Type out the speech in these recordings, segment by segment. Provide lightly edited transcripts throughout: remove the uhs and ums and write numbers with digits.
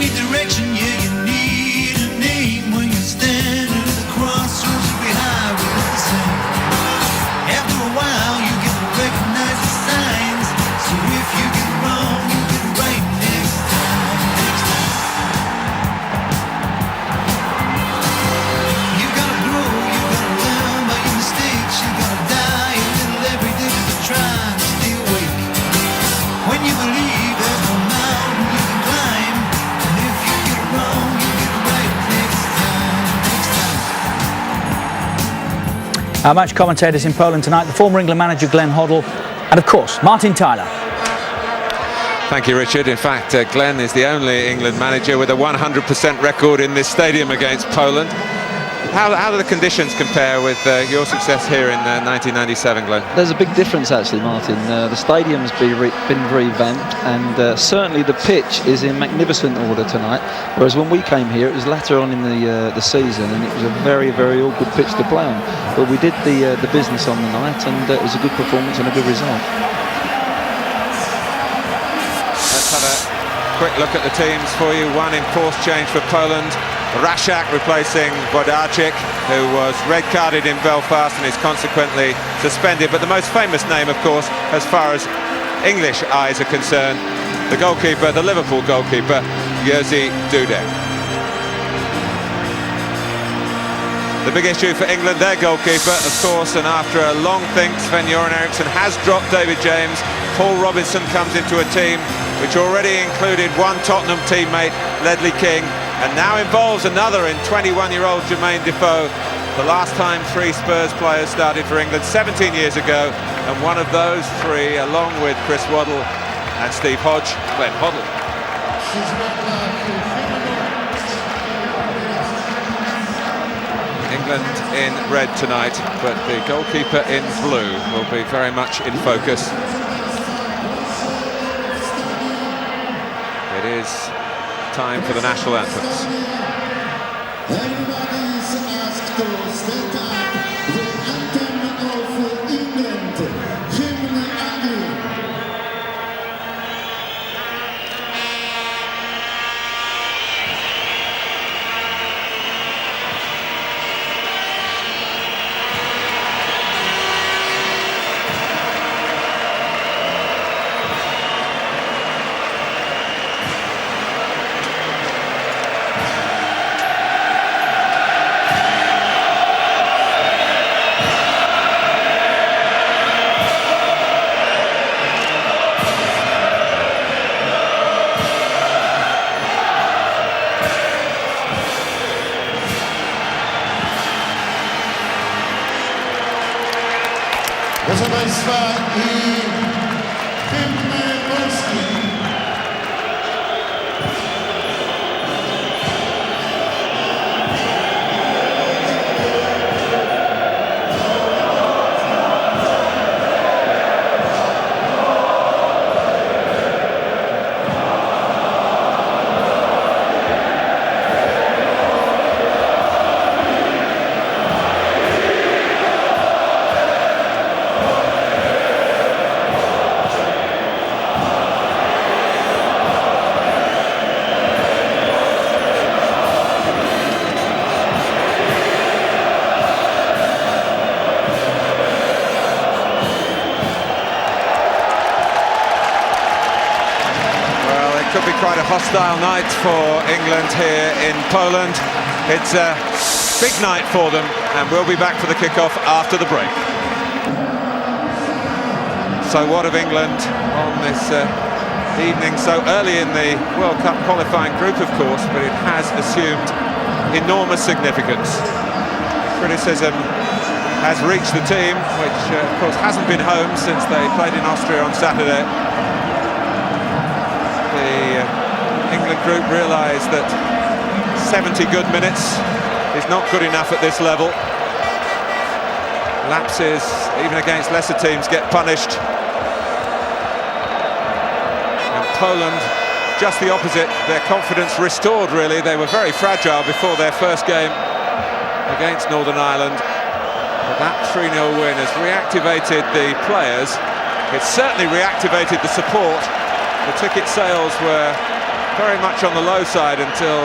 need direction, yeah, you need a name. When you stand at the crossroads of the highway, it's the same. After a while, you get to recognize the signs. So if you get wrong, you get right next time. You gotta grow, you gotta learn by your mistakes. You gotta die a little every day to try to stay awake. When you believe there's no mountain you can climb, and if you get wrong, you get right next time. Our match commentators in Poland tonight, the former England manager Glenn Hoddle, and of course Martin Tyler. Thank you, Richard. In fact, Glenn is the only England manager with a 100% record in this stadium against Poland. How do the conditions compare with your success here in 1997, Glenn? There's a big difference actually, Martin. The stadium's been revamped, and certainly the pitch is in magnificent order tonight, whereas when we came here it was later on in the season, and it was a very, very awkward pitch to play on. But we did the business on the night, and it was a good performance and a good result. Let's have a quick look at the teams for you. One enforced change for Poland. Rasiak replacing Włodarczyk, who was red-carded in Belfast and is consequently suspended. But the most famous name, of course, as far as English eyes are concerned, the goalkeeper, the Liverpool goalkeeper, Jerzy Dudek. The big issue for England, their goalkeeper, of course, and after a long think, Sven-Göran has dropped David James. Paul Robinson comes into a team which already included one Tottenham teammate, Ledley King, and now involves another in 21-year-old Jermain Defoe. The last time 3 Spurs players started for England 17 years ago, and one of those 3, along with Chris Waddle and Steve Hodge, Glenn Hoddle. England in red tonight, but the goalkeeper in blue will be very much in focus. It is time for the national anthems. Everybody's asked to stand up. The anthem of England, Hymn Anglia. Proszę Państwa, i hymn Polski. Could be quite a hostile night for England here in Poland. It's a big night for them, and we'll be back for the kick-off after the break. So what of England on this evening so early in the World Cup qualifying group, of course, but it has assumed enormous significance. Criticism has reached the team, which of course hasn't been home since they played in Austria on Saturday. The England group realised that 70 good minutes is not good enough at this level. Lapses, even against lesser teams, get punished. And Poland, just the opposite, their confidence restored really. They were very fragile before their first game against Northern Ireland. But that 3-0 win has reactivated the players. It's certainly reactivated the support. The ticket sales were very much on the low side until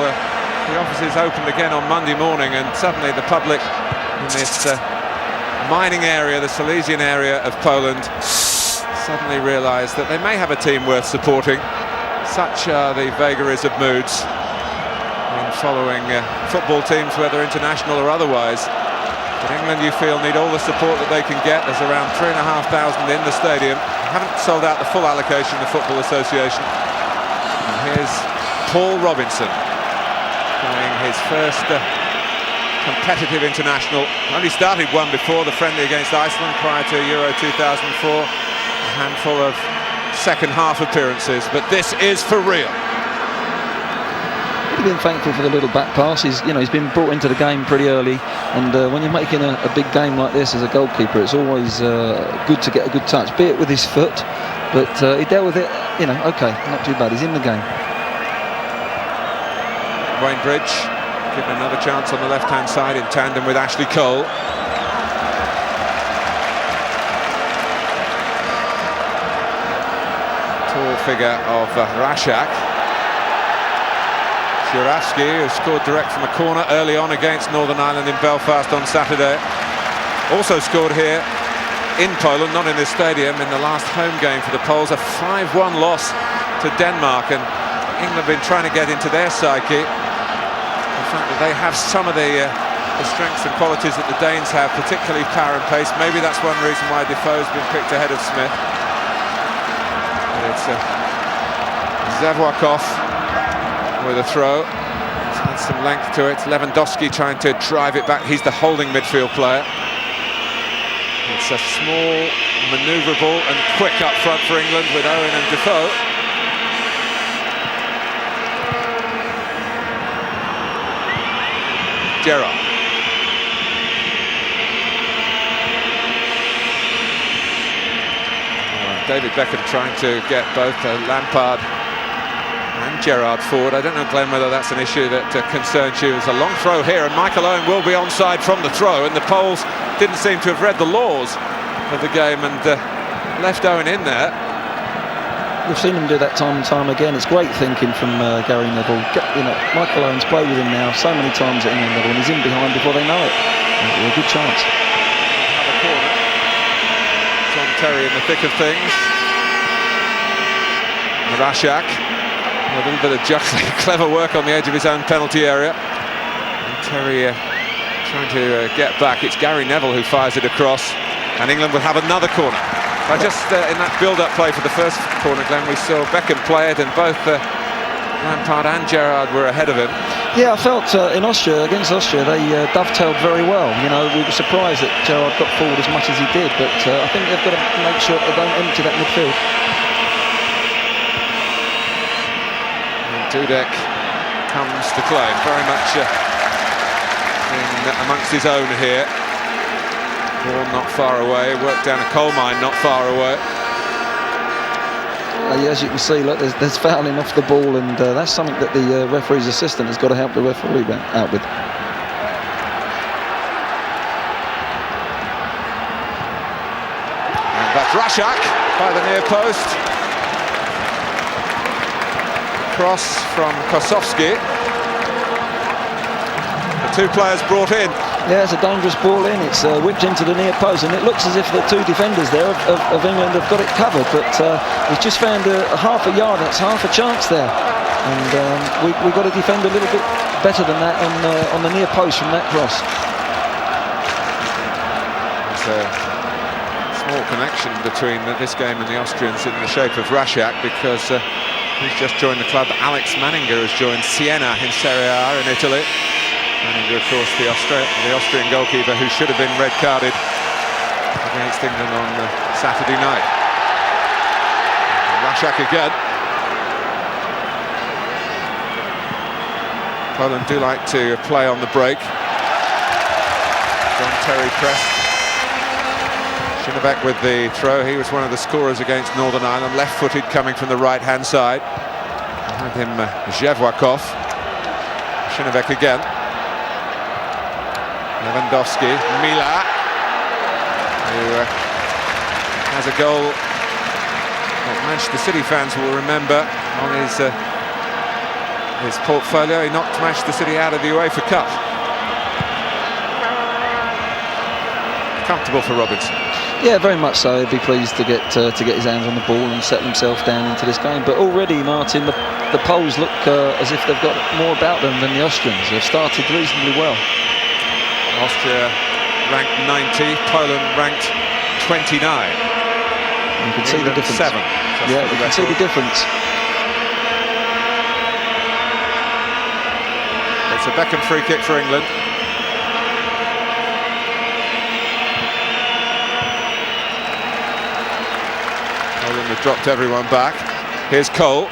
the offices opened again on Monday morning, and suddenly the public in this mining area, the Silesian area of Poland, suddenly realised that they may have a team worth supporting. Such are the vagaries of moods in following football teams, whether international or otherwise. But England, you feel, need all the support that they can get. There's around 3,500 in the stadium. Haven't sold out the full allocation of the Football Association. And here's Paul Robinson playing his first competitive international. Only started one before, the friendly against Iceland prior to Euro 2004. A handful of second half appearances, but this is for real. He's been thankful for the little back pass. He's been brought into the game pretty early, and when you're making a big game like this as a goalkeeper, it's always good to get a good touch, be it with his foot, but he dealt with it, okay, not too bad. He's in the game. Wayne Bridge given another chance on the left-hand side in tandem with Ashley Cole. Tall figure of Rasiak. Żurawski, who scored direct from a corner early on against Northern Ireland in Belfast on Saturday. Also scored here in Poland, not in this stadium, in the last home game for the Poles. A 5-1 loss to Denmark, and England have been trying to get into their psyche. The fact that they have some of the strengths and qualities that the Danes have, particularly power and pace. Maybe that's one reason why Defoe's been picked ahead of Smith. But it's Żewłakow with a throw. It's had some length to it. Lewandowski trying to drive it back. He's the holding midfield player. It's a small, manoeuvrable and quick up front for England with Owen and Defoe. Gerrard. David Beckham trying to get both Lampard and Gerrard forward. I don't know, Glenn, whether that's an issue that concerns you. There's a long throw here, and Michael Owen will be onside from the throw, and the Poles didn't seem to have read the laws of the game and left Owen in there. We've seen him do that time and time again. It's great thinking from Gary Neville. Michael Owen's played with him now so many times at England level, and he's in behind before they know it. A good chance. Another corner. John Terry in the thick of things. Rasiak, a little bit of juggling, clever work on the edge of his own penalty area. And Terry trying to get back. It's Gary Neville who fires it across, and England will have another corner. Just in that build-up play for the first corner, Glenn, we saw Beckham play it, and both Lampard and Gerrard were ahead of him. Yeah, I felt against Austria, they dovetailed very well. We were surprised that Gerrard got forward as much as he did, but I think they've got to make sure they don't empty that midfield. And Dudek comes to claim, very much in amongst his own here. Ball not far away, worked down a coal mine not far away. As you can see, look, there's fouling off the ball, and that's something that the referee's assistant has got to help the referee out with. And that's Rasiak by the near post. Cross from Kosowski. The two players brought in. Yeah, it's a dangerous ball in. It's whipped into the near post, and it looks as if the two defenders there of England have got it covered, but he's just found a half a yard. That's half a chance there, and we've got to defend a little bit better than that on the near post from that cross. There's a small connection between this game and the Austrians in the shape of Rasiak, because he's just joined the club. Alex Manninger has joined Siena in Serie A in Italy. And of course the Austrian goalkeeper who should have been red-carded against England on Saturday night. Rasiak again. Poland do like to play on the break. John Terry pressed. Krzynówek with the throw. He was one of the scorers against Northern Ireland, left-footed, coming from the right-hand side. Behind him Żewłakow. Krzynówek again. Lewandowski, Mila, who has a goal that Manchester City fans will remember on his his portfolio. He knocked Manchester City out of the UEFA Cup. Comfortable for Robinson. Yeah, very much so. He'd be pleased to get his hands on the ball and settle himself down into this game. But already, Martin, the Poles look as if they've got more about them than the Austrians. They've started reasonably well. Austria ranked 90, Poland ranked 29. You can see the difference. 7. Yeah, you can see the difference. It's a Beckham free kick for England. Poland have dropped everyone back. Here's Cole.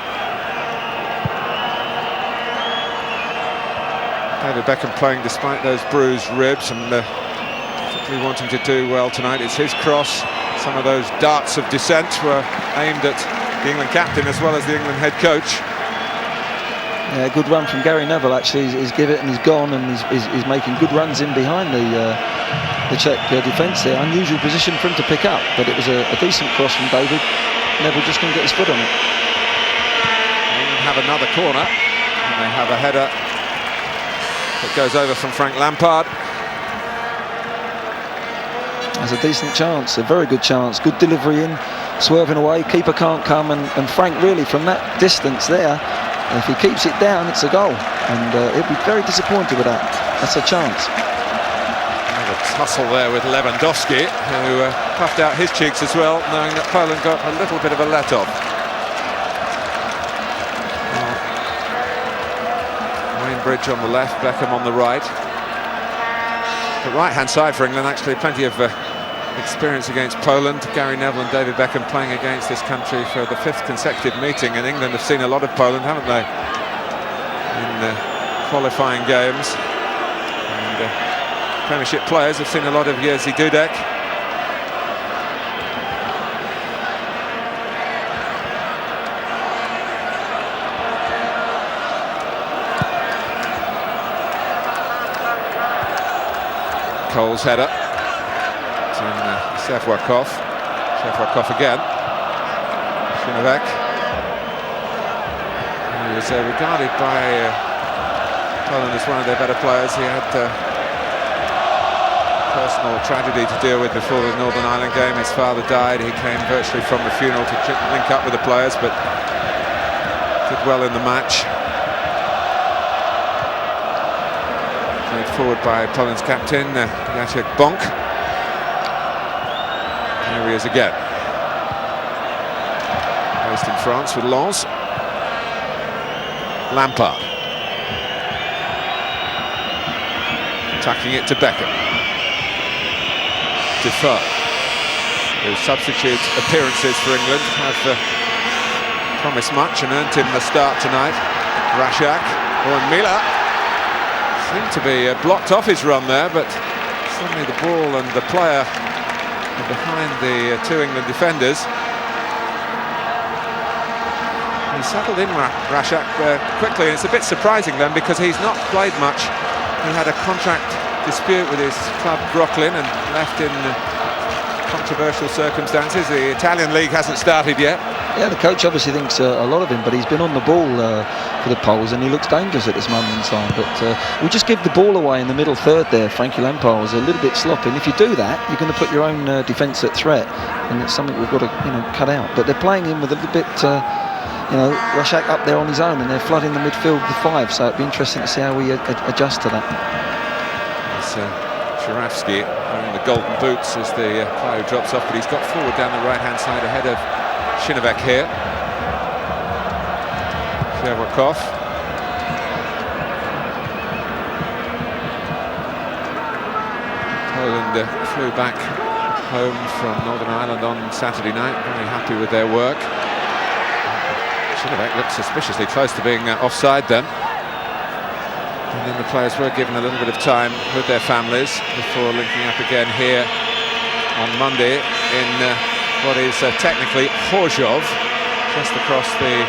David Beckham playing despite those bruised ribs and particularly wanting to do well tonight. It's his cross. Some of those darts of dissent were aimed at the England captain as well as the England head coach. Yeah, good run from Gary Neville. Actually, he's give it and he's gone, and he's making good runs in behind the Czech defence there. Unusual position for him to pick up, but it was a decent cross from David. Neville just couldn't get his foot on it. England have another corner, and they have a header that goes over from Frank Lampard. That's a decent chance, a very good chance. Good delivery in, swerving away. Keeper can't come, and Frank really from that distance there, if he keeps it down, it's a goal, and he'll be very disappointed with that. That's a chance. Another tussle there with Lewandowski, who puffed out his cheeks as well, knowing that Poland got a little bit of a let-off. Wayne Bridge on the left, Beckham on the right. The right-hand side for England, actually plenty of experience against Poland. Gary Neville and David Beckham playing against this country for the 5th consecutive meeting, and England have seen a lot of Poland, haven't they, in qualifying games. And Premiership players have seen a lot of Jerzy Dudek. Cole's header. Żewłakow. Żewłakow again. Krzynówek. He was regarded by Poland as one of their better players. He had personal tragedy to deal with before the Northern Ireland game. His father died. He came virtually from the funeral to link up with the players, but did well in the match. Played forward by Poland's captain, Jacek Bąk. Here he is again. Based in France with Lens. Lampard. Tucking it to Beckham. Defoe, whose substitute appearances for England have promised much and earned him the start tonight. Rasiak, Owen Mila seemed to be blocked off his run there, but suddenly the ball and the player are behind the two England defenders. He settled in Rasiak quickly, and it's a bit surprising then because he's not played much. He had a contract dispute with his club Brooklyn and left in controversial circumstances. The Italian league hasn't started yet. Yeah, the coach obviously thinks a lot of him, but he's been on the ball for the Poles, and he looks dangerous at this moment in time. But we'll just give the ball away in the middle third there. Frankie Lampard was a little bit sloppy, and if you do that, you're going to put your own defence at threat, and it's something we've got to cut out. But they're playing him with a little bit. Rasiak up there on his own, and they're flooding the midfield with 5, so it'd be interesting to see how we adjust to that. It's Żurawski wearing the golden boots as the player who drops off, but he's got forward down the right-hand side ahead of Krzynówek here. Żewłakow. Poland flew back home from Northern Ireland on Saturday night, very happy with their work. Krzynówek looked suspiciously close to being offside then. And then the players were given a little bit of time with their families before linking up again here on Monday in what is technically Chorzów, just across the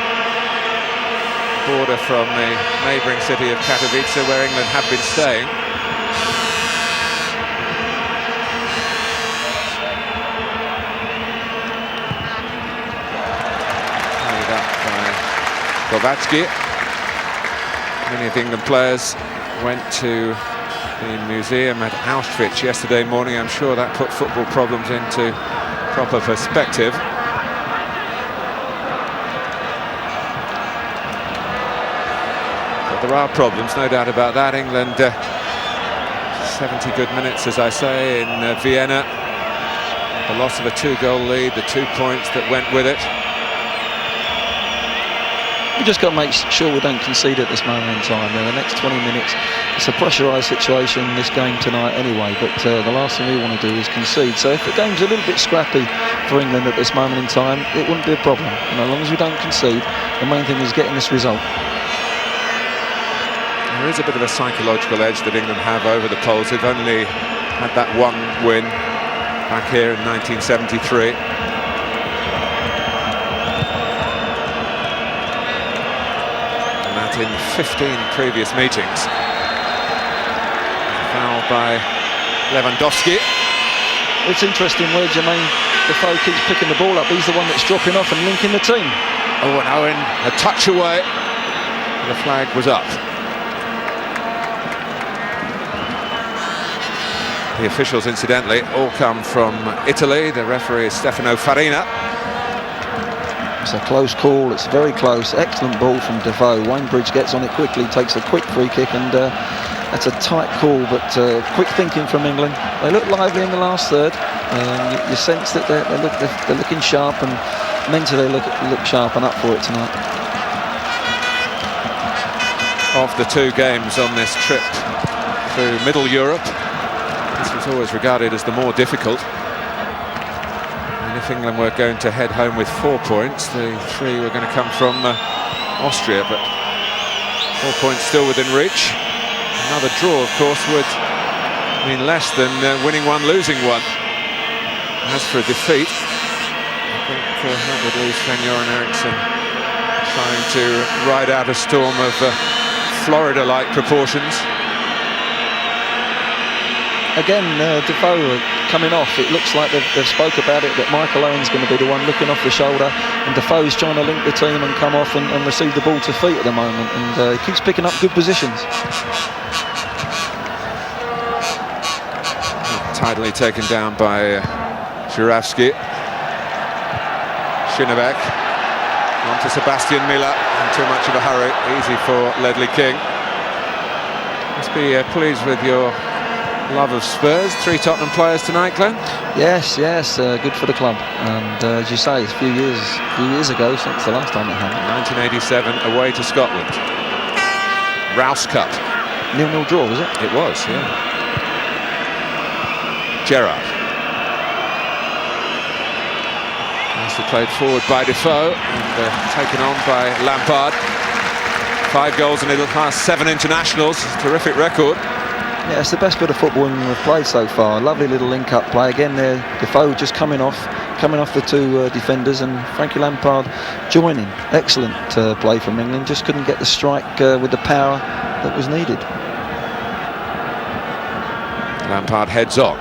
border from the neighbouring city of Katowice, where England have been staying. Played up by Głowacki. Many of the England players went to the museum at Auschwitz yesterday morning. I'm sure that put football problems into proper perspective. But there are problems, no doubt about that. England, 70 good minutes, as I say, in Vienna. The loss of a 2-goal lead, the 2 points that went with it. We just got to make sure we don't concede at this moment in time. The next 20 minutes, it's a pressurised situation, this game tonight anyway, but the last thing we want to do is concede. So if the game's a little bit scrappy for England at this moment in time, it wouldn't be a problem. And as long as we don't concede, the main thing is getting this result. There is a bit of a psychological edge that England have over the Poles. They've only had that one win back here in 1973. In 15 previous meetings. Foul by Lewandowski. It's interesting where Jermain Defoe keeps picking the ball up. He's the one that's dropping off and linking the team. Oh, and Owen, a touch away. The flag was up. The officials, incidentally, all come from Italy. The referee is Stefano Farina. It's a close call, it's very close. Excellent ball from Defoe. Wainbridge gets on it quickly, takes a quick free kick, and that's a tight call, but quick thinking from England. They look lively in the last third. You sense that they're looking sharp, and mentally they look sharp and up for it tonight. Of the 2 games on this trip through Middle Europe, this was always regarded as the more difficult. If England were going to head home with 4 points, the 3 were going to come from Austria, but 4 points still within reach. Another draw, of course, would mean less than winning 1, losing 1. As for a defeat, I think that would leave Sven-Göran Eriksson trying to ride out a storm of Florida-like proportions. Again, Defoe coming off. It looks like they've spoke about it, that Michael Owen's going to be the one looking off the shoulder, and Defoe's trying to link the team and come off and receive the ball to feet at the moment, and he keeps picking up good positions. Tidily taken down by Żurawski. Krzynówek on to Sebastian Mila, in too much of a hurry. Easy for Ledley King. Must be pleased with your love of Spurs. 3 Tottenham players tonight, Glenn? Yes, good for the club. And as you say, it's a few years ago since the last time it happened. 1987, away to Scotland. Rouse Cup. 0-0 draw, was it? It was, yeah. Gerrard. Nicely played forward by Defoe, and taken on by Lampard. 5 goals in the last 7 internationals. Terrific record. Yeah, it's the best bit of football England have played so far. Lovely little link-up play. Again, there Defoe just coming off the 2 defenders, and Frankie Lampard joining. Excellent play from England. Just couldn't get the strike with the power that was needed. Lampard heads on.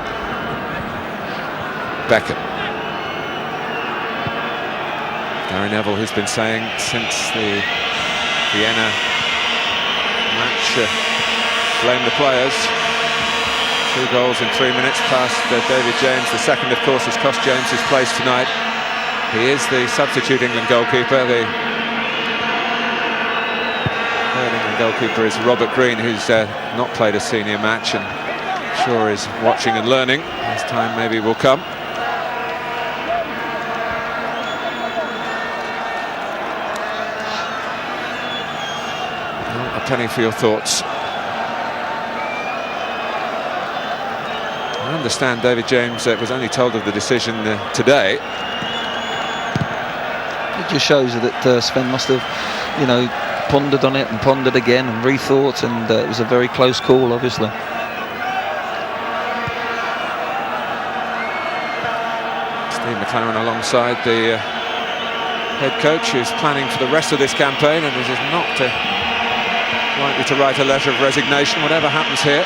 Beckham. Gary Neville, who's been saying since the Vienna match, blame the players. 2 goals in 3 minutes past David James. The second, of course, has cost James his place tonight. He is the substitute England goalkeeper. The third England goalkeeper is Robert Green, who's not played a senior match and sure is watching and learning. His time maybe will come. A penny for your thoughts. I understand David James was only told of the decision today. It just shows that Sven must have, pondered on it and pondered again and rethought, and it was a very close call, obviously. Steve McLaren alongside the head coach, who's planning for the rest of this campaign and is not likely to write a letter of resignation, whatever happens here.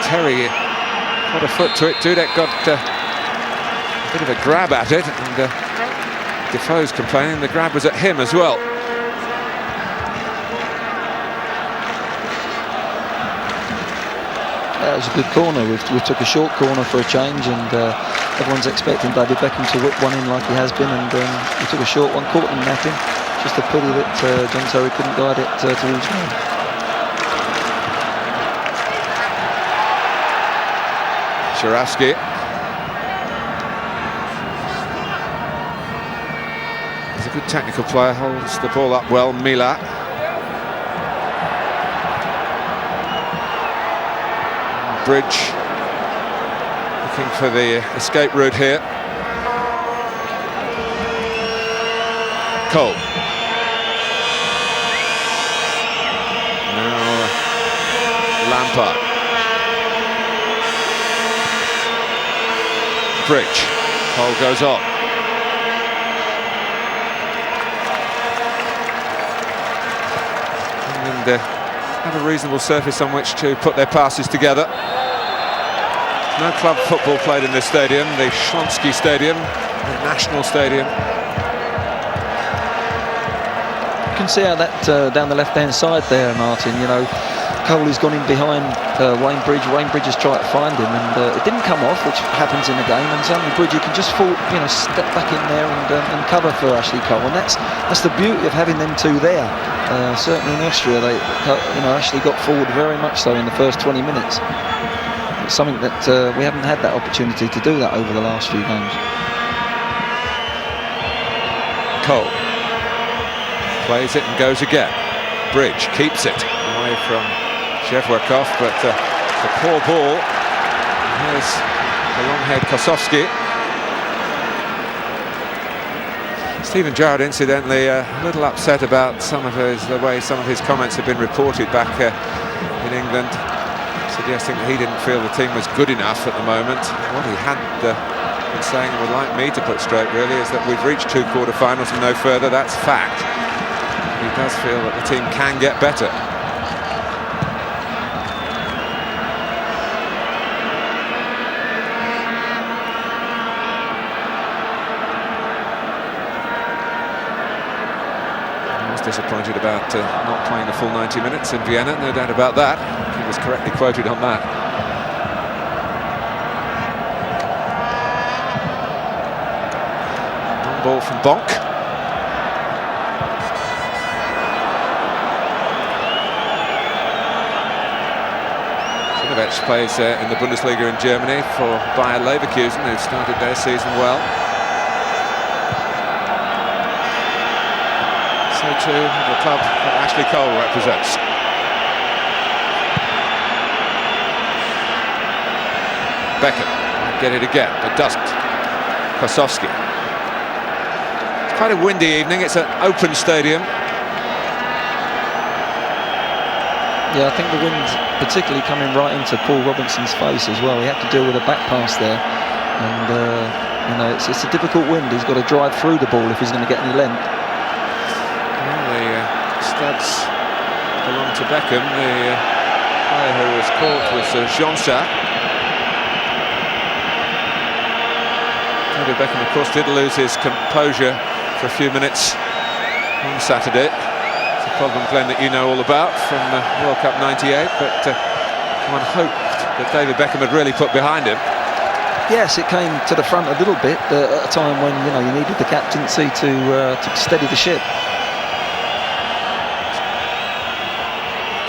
Terry got a foot to it. Dudek got a bit of a grab at it, and Defoe's complaining the grab was at him as well. That was a good corner. We took a short corner for a change, and everyone's expecting David Beckham to whip one in like he has been, and we took a short one, caught him napping. Just a pity that John Terry couldn't guide it towards goal. Żurawski. He's a good technical player, holds the ball up well. Mila. Bridge looking for the escape route here. Cole. Now Lampard. Bridge. Cole goes on. And have a reasonable surface on which to put their passes together. No club football played in this stadium, the Śląski Stadium, the national stadium. You can see how that down the left-hand side there, Martin. You know, Cole has gone in behind Wayne Bridge. Wayne Bridge has tried to find him, and it didn't come off, which happens in the game. And suddenly Bridge, you can just fall, you know, step back in there and cover for Ashley Cole, and that's the beauty of having them two there. Certainly in Austria, Ashley got forward very much so in the first 20 minutes. It's something that we haven't had that opportunity to do that over the last few games. Cole plays it and goes again. Bridge keeps it away from Żewłakow, but it's a poor ball. Here's the long-haired Kosowski. Stephen Gerrard, incidentally, a little upset about the way some of his comments have been reported back in England, suggesting that he didn't feel the team was good enough at the moment. What he had been saying, would like me to put straight really, is that we've reached 2 quarter-finals and no further. That's fact. He does feel that the team can get better. Disappointed about not playing the full 90 minutes in Vienna, no doubt about that. He was correctly quoted on that. Long ball from Bąk. Krzynówek plays in the Bundesliga in Germany for Bayer Leverkusen, who started their season well. To the club that Ashley Cole represents. Beckham might get it again, but doesn't. Kosowski. It's quite a windy evening. It's an open stadium. Yeah, I think the wind particularly coming right into Paul Robinson's face as well. He had to deal with a back pass there, and it's a difficult wind. He's got to drive through the ball if he's going to get any length. Studs belong to Beckham. The player who was caught was Rząsa. David Beckham, of course, did lose his composure for a few minutes on Saturday. It's a problem, Glenn, that you know all about from World Cup '98, but one hoped that David Beckham had really put behind him. Yes, it came to the front a little bit at a time when you needed the captaincy to steady the ship.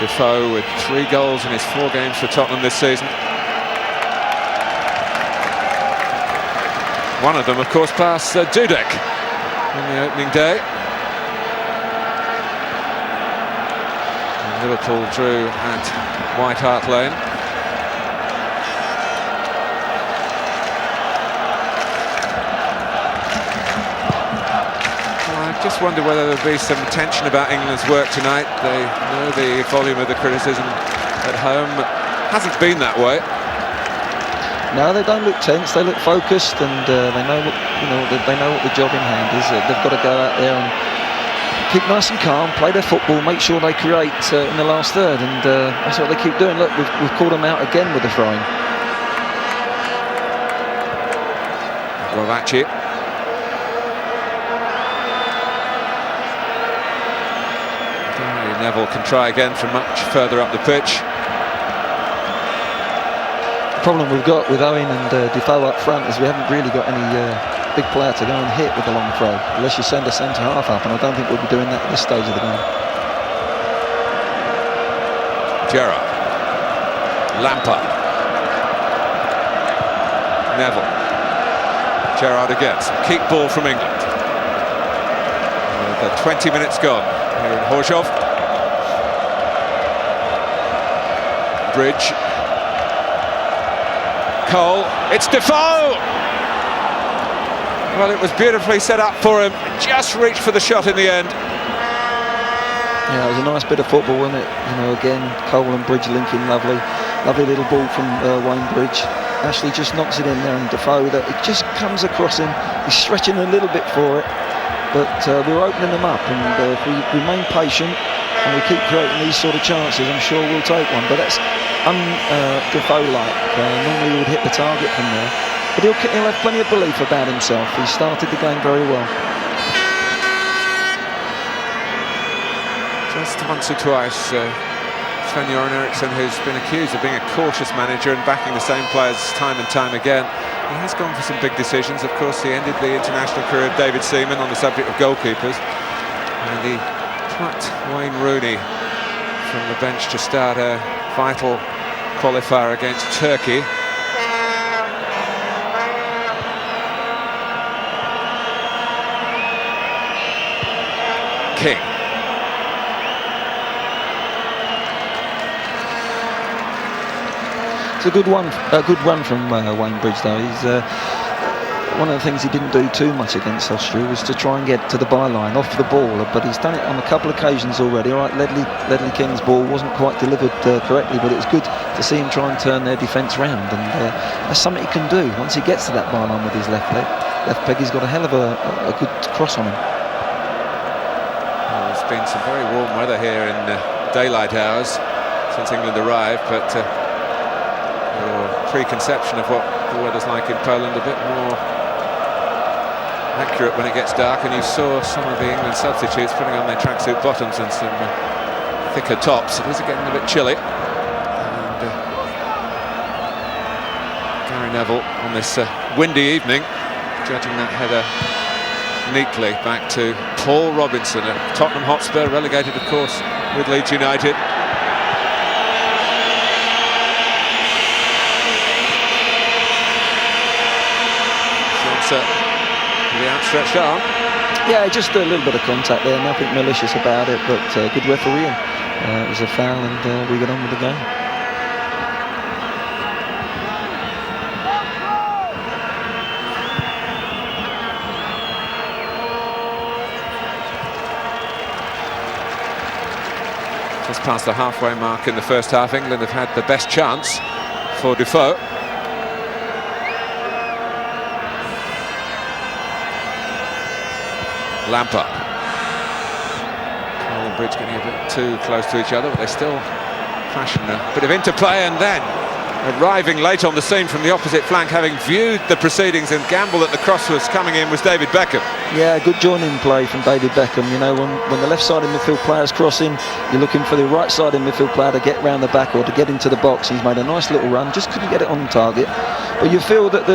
Defoe with 3 goals in his 4 games for Tottenham this season. One of them, of course, past Dudek on the opening day. And Liverpool drew at White Hart Lane. Just wonder whether there'll be some tension about England's work tonight. They know the volume of the criticism at home. Hasn't been that way. No, they don't look tense. They look focused, and they know what the job in hand is. They've got to go out there and keep nice and calm, play their football, make sure they create in the last third, and that's what they keep doing. Look, we've called them out again with the throwing. Głowacki. Neville can try again from much further up the pitch. problem we've got with Owen and Defoe up front is we haven't really got any big player to go and hit with the long throw, unless you send a centre-half up, and I don't think we'll be doing that at this stage of the game. Gerrard. Lampard. Neville. Gerrard again. Keep ball from England. With 20 minutes gone here in Horshov. Bridge. Cole. It's Defoe! Well, it was beautifully set up for him. Just reached for the shot in the end. Yeah, it was a nice bit of football, wasn't it? You know, again, Cole and Bridge linking, lovely little ball from Wayne Bridge. Ashley just knocks it in there, and Defoe, that it just comes across him. He's stretching a little bit for it, but we're opening them up, and if we remain patient and we keep creating these sort of chances, I'm sure we'll take one. But that's Defoe-like. Normally he would hit the target from there, but he'll have plenty of belief about himself. He started the game very well. Just once or twice, Sven-Göran Eriksson, who's been accused of being a cautious manager and backing the same players time and time again, he has gone for some big decisions. Of course, he ended the international career of David Seaman on the subject of goalkeepers, and he plucked Wayne Rooney from the bench to start a vital qualifier against Turkey. King. It's a good run from Wayne Bridge, though. He's one of the things he didn't do too much against Austria was to try and get to the byline off the ball, but he's done it on a couple of occasions already. All right, Ledley King's ball wasn't quite delivered correctly, but it was good to see him try and turn their defence round, and that's something he can do once he gets to that byline with his left peg. He's got a hell of a good cross on him. Well, there's been some very warm weather here in daylight hours since England arrived, but your preconception of what the weather's like in Poland a bit more accurate when it gets dark, and you saw some of the England substitutes putting on their tracksuit bottoms and some thicker tops. It is getting a bit chilly. And Gary Neville on this windy evening, judging that header neatly back to Paul Robinson, a Tottenham Hotspur, relegated of course with Leeds United. The outstretched arm. Yeah, just a little bit of contact there, nothing malicious about it, but good refereeing. It was a foul, and we got on with the game. Just past the halfway mark in the first half, England have had the best chance for Defoe. Lampard. Cole and Bridge getting a bit too close to each other, but they still fashion a bit of interplay, and then arriving late on the scene from the opposite flank, having viewed the proceedings and gamble that the cross was coming in, was David Beckham. Yeah, good joining play from David Beckham. You know, when the left side of midfield player's crossing, you're looking for the right side of midfield player to get round the back or to get into the box. He's made a nice little run, just couldn't get it on target. But you feel that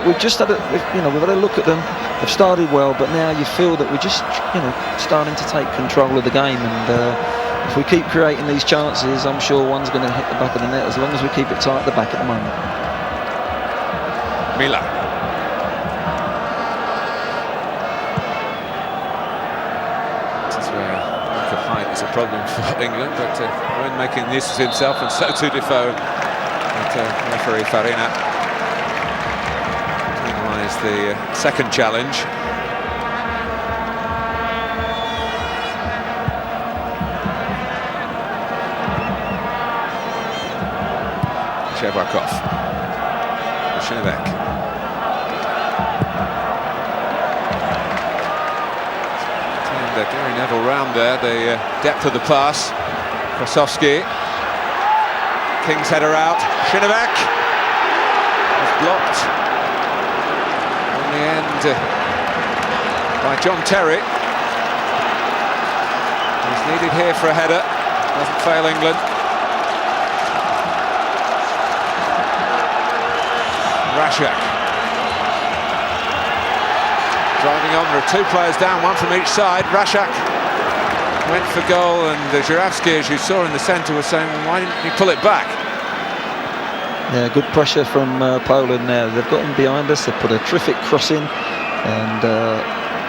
we've just had we've had a look at them. They've started well, but now you feel that we're just starting to take control of the game, and if we keep creating these chances, I'm sure one's going to hit the back of the net, as long as we keep it tight at the back at the moment. Mila. This is where lack of height is a problem for England, but when making this of himself, and so too Defoe. But referee Farina penalised the second challenge. Żewłakow. Krzynówek. Turned Gary Neville round there, the depth of the pass. Kosowski. King's header out. Krzynówek was blocked on the end by John Terry. He's needed here for a header. Doesn't fail England. Rasiak. Driving on, there are two players down, one from each side. Rasiak went for goal, and Żurawski, as you saw in the centre, was saying, why didn't he pull it back? Yeah, good pressure from Poland there. They've got him behind us. They've put a terrific cross in, and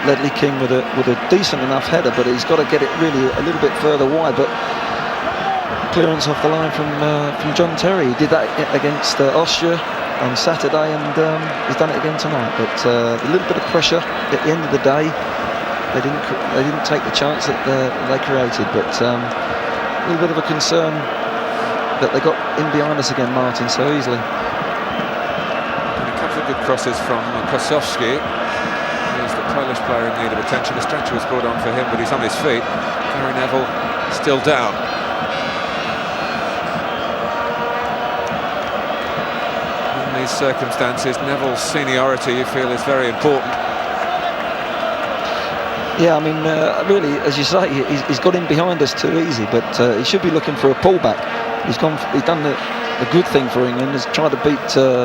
Ledley King with a decent enough header, but he's got to get it really a little bit further wide. But clearance off the line from John Terry. He did that against Austria on Saturday, and he's done it again tonight. But a little bit of pressure at the end of the day. They didn't take the chance that they created, but a little bit of a concern that they got in behind us again, Martin, so easily. And a couple of good crosses from Kosowski. He's the Polish player in need of attention. A stretcher was brought on for him, but he's on his feet. Gary Neville still down. In these circumstances, Neville's seniority, you feel, is very important. Yeah, I mean, really, as you say, he's got in behind us too easy, but he should be looking for a pullback. He's done the good thing for England, has tried to beat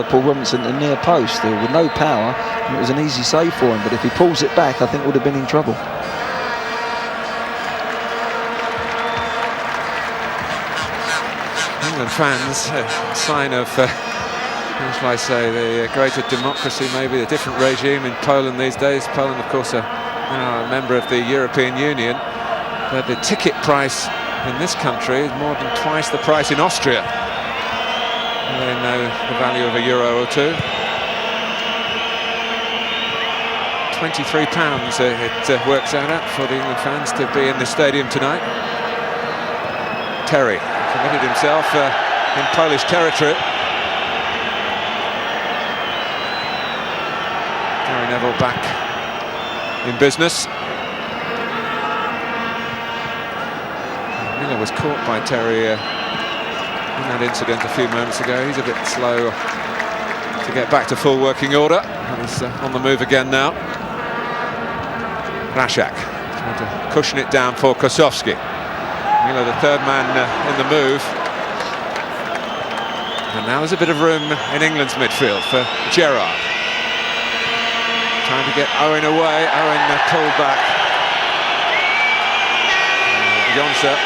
Paul Robinson to near post with no power, and it was an easy save for him, but if he pulls it back, I think would have been in trouble. England fans, a sign of, how shall I say, the greater democracy, maybe a different regime in Poland these days. Poland, of course, now a member of the European Union, but the ticket price in this country is more than twice the price in Austria. They know the value of €1 or two. £23 it works out at for the England fans to be in the stadium tonight. Terry committed himself in Polish territory. Gary Neville back in business. Mila was caught by Terry in that incident a few moments ago. He's a bit slow to get back to full working order. He's on the move again now. Rasiak trying to cushion it down for Kosowski. Mila, the third man in the move. And now there's a bit of room in England's midfield for Gerrard. Trying to get Owen away. Owen pulled back. Rząsa.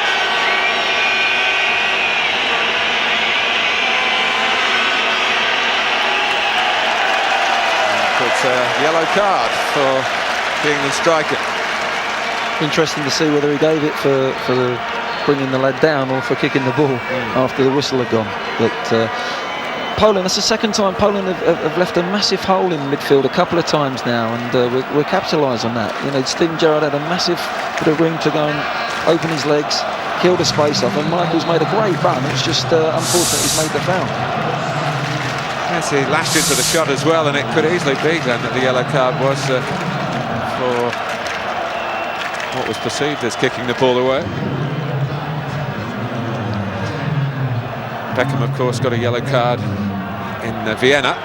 It's a yellow card for the England striker. Interesting to see whether he gave it for bringing the lad down or for kicking the ball after the whistle had gone. But Poland, that's the second time Poland have left a massive hole in midfield a couple of times now, and we're capitalised on that. You know, Steven Gerrard had a massive bit of room to go and open his legs, kill the space off, and Michael's made a great run. It's just unfortunate he's made the foul. Yes, he lashed into the shot as well, and it could easily be then that the yellow card was for what was perceived as kicking the ball away. Beckham, of course, got a yellow card in Vienna.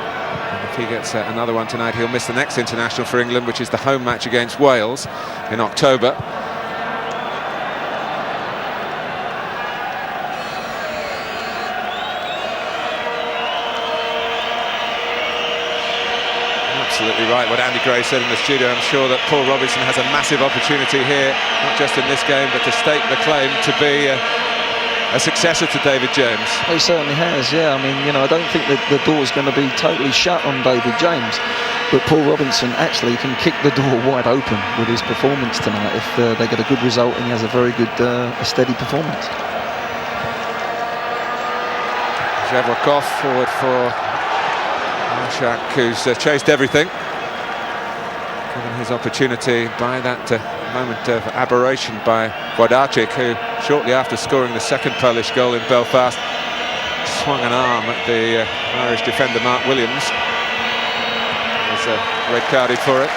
If he gets another one tonight, he'll miss the next international for England, which is the home match against Wales in October. Absolutely right what Andy Gray said in the studio. I'm sure that Paul Robinson has a massive opportunity here, not just in this game, but to stake the claim to be a successor to David James. He certainly has, yeah. I mean, you know, I don't think that the door's going to be totally shut on David James, but Paul Robinson actually can kick the door wide open with his performance tonight if they get a good result and he has a very good, a steady performance. Żewłakow forward for Rasiak, who's chased everything, given his opportunity by that moment of aberration by Włodarczyk, who shortly after scoring the second Polish goal in Belfast swung an arm at the Irish defender Mark Williams. He's red carded for it.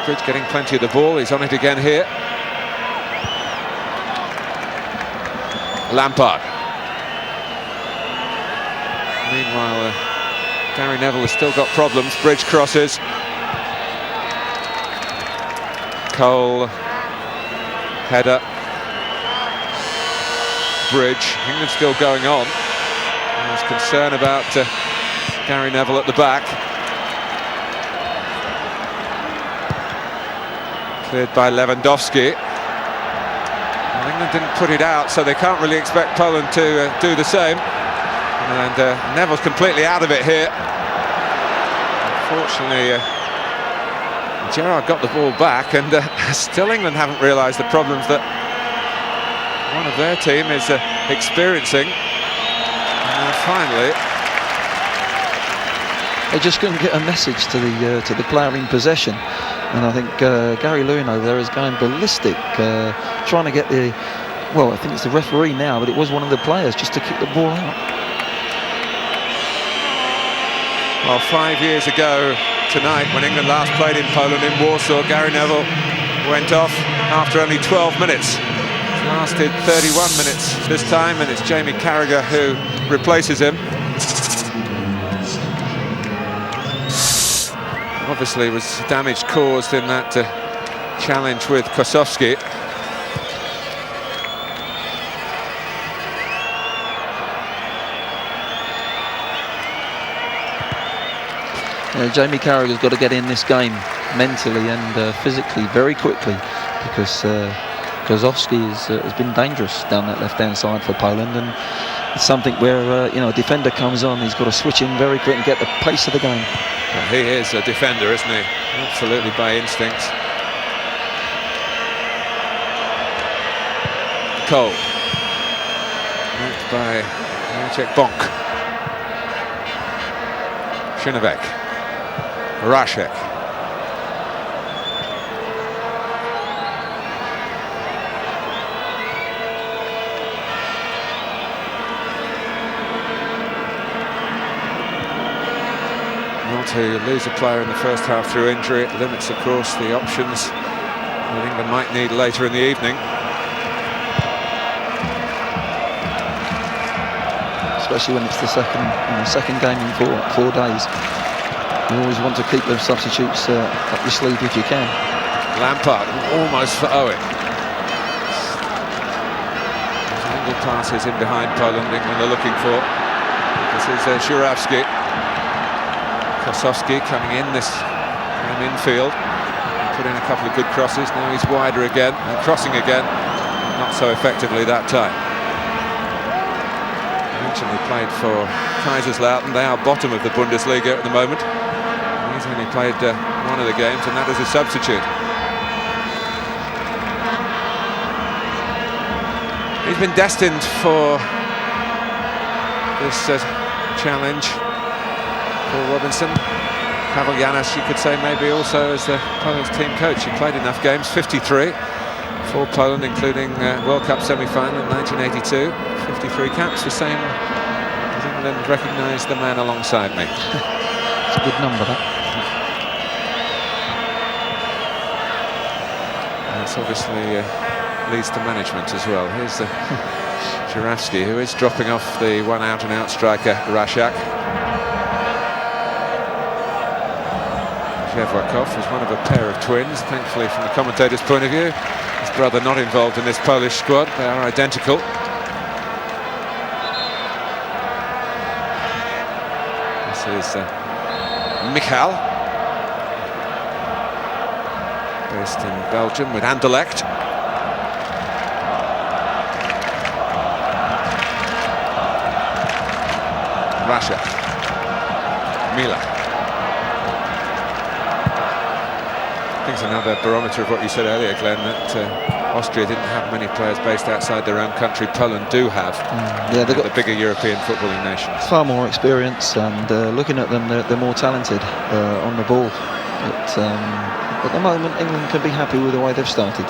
Bridge getting plenty of the ball, he's on it again here. Lampard. Meanwhile, Gary Neville has still got problems. Bridge crosses. Cole, header. bridge. England still going on. There's concern about Gary Neville at the back. Cleared by Lewandowski. Well, England didn't put it out, so they can't really expect Poland to do the same. And Neville's completely out of it here. Unfortunately, Gerrard got the ball back, and still England haven't realised the problems that one of their team is experiencing. And finally, they just couldn't get a message to the player in possession, and I think Gary Lewin over there is going ballistic, trying to get the, well, I think it's the referee now, but it was one of the players just to kick the ball out. Well, 5 years ago tonight, when England last played in Poland in Warsaw, Gary Neville went off after only 12 minutes. It's lasted 31 minutes this time, and it's Jaime Carragher who replaces him. Obviously was damage caused in that challenge with Kosowski. Jaime Carragher's got to get in this game mentally and physically very quickly, because Kosowski has been dangerous down that left-hand side for Poland, and it's something where a defender comes on, he's got to switch in very quick and get the pace of the game. Well, he is a defender, isn't he? Absolutely by instinct. Cole. Moved by Jacek Bąk. Krzynówek. Rasiak. Well, to lose a player in the first half through injury, it limits, of course, the options that England might need later in the evening. Especially when it's the second game in four days. You always want to keep the substitutes up your sleeve if you can. Lampard, almost for Owen. Angle passes in behind Poland, England are looking for. This is Żurawski. Kosowski coming in this time infield. Put in a couple of good crosses, now he's wider again, and crossing again. Not so effectively that time. Originally played for Kaiserslautern, they are bottom of the Bundesliga at the moment. He's only played one of the games, and that is a substitute. He's been destined for this challenge. Paul Robinson, Paweł Janusz, you could say maybe also as the Polish team coach. He played enough games, 53 for Poland, including World Cup semi-final in 1982. 53 caps, the same as England recognised the man alongside me. It's a good number, that. It's obviously leads to management as well. Here's Żurawski, who is dropping off the one out-and-out striker, Rasiak. Żewłakow was one of a pair of twins, thankfully from the commentator's point of view. His brother not involved in this Polish squad, they are identical. This is Michał, based in Belgium with Anderlecht. Russia. Mila. I think it's another barometer of what you said earlier, Glenn, that Austria didn't have many players based outside their own country. Poland do have. Yeah, they've got the bigger European footballing nations. Far more experience, and looking at them, they're more talented on the ball. But at the moment, England can be happy with the way they've started.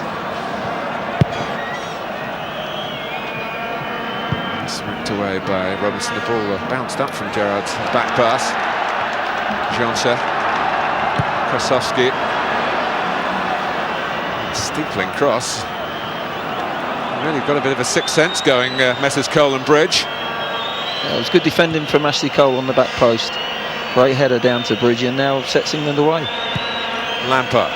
Smacked away by Robinson. The ball bounced up from Gerrard's back pass. Rząsa, Kosowski. Steepling cross. Really got a bit of a sixth sense going, Messrs Cole and Bridge. Yeah, it was good defending from Ashley Cole on the back post. Great header down to Bridge, and now sets England away. Lampard.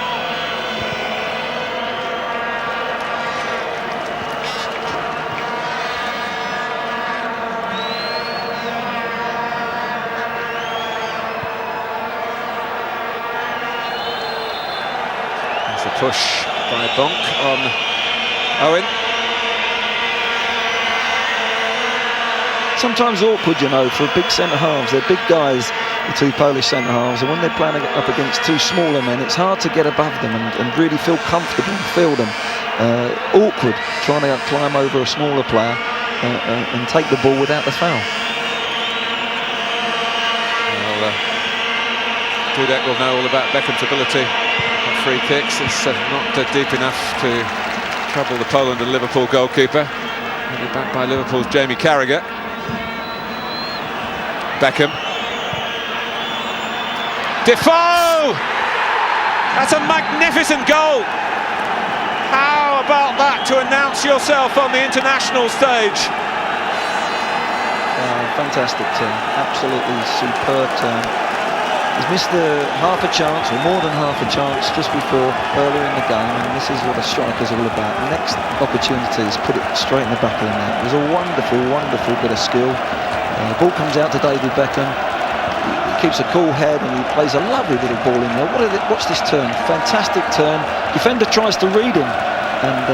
push by Bąk on Owen. Sometimes awkward, you know, for big centre-halves. They're big guys, the two Polish centre-halves, and when they're playing up against two smaller men, it's hard to get above them and really feel comfortable and feel them. Awkward trying to climb over a smaller player and take the ball without the foul. Well, Dudek will know all about Beckham's ability at free kicks. It's not deep enough to trouble the Poland and Liverpool goalkeeper. Headed back by Liverpool's Jaime Carragher. Beckham. Defoe! That's a magnificent goal! How about that to announce yourself on the international stage? Fantastic turn, absolutely superb turn. He's missed half a chance, or more than half a chance, just before earlier in the game, and this is what a striker's all about. The next opportunity is put it straight in the back of the net. It was a wonderful, wonderful bit of skill. The ball comes out to David Beckham. He keeps a cool head and he plays a lovely little ball in there. Watch this turn, fantastic turn. Defender tries to read him and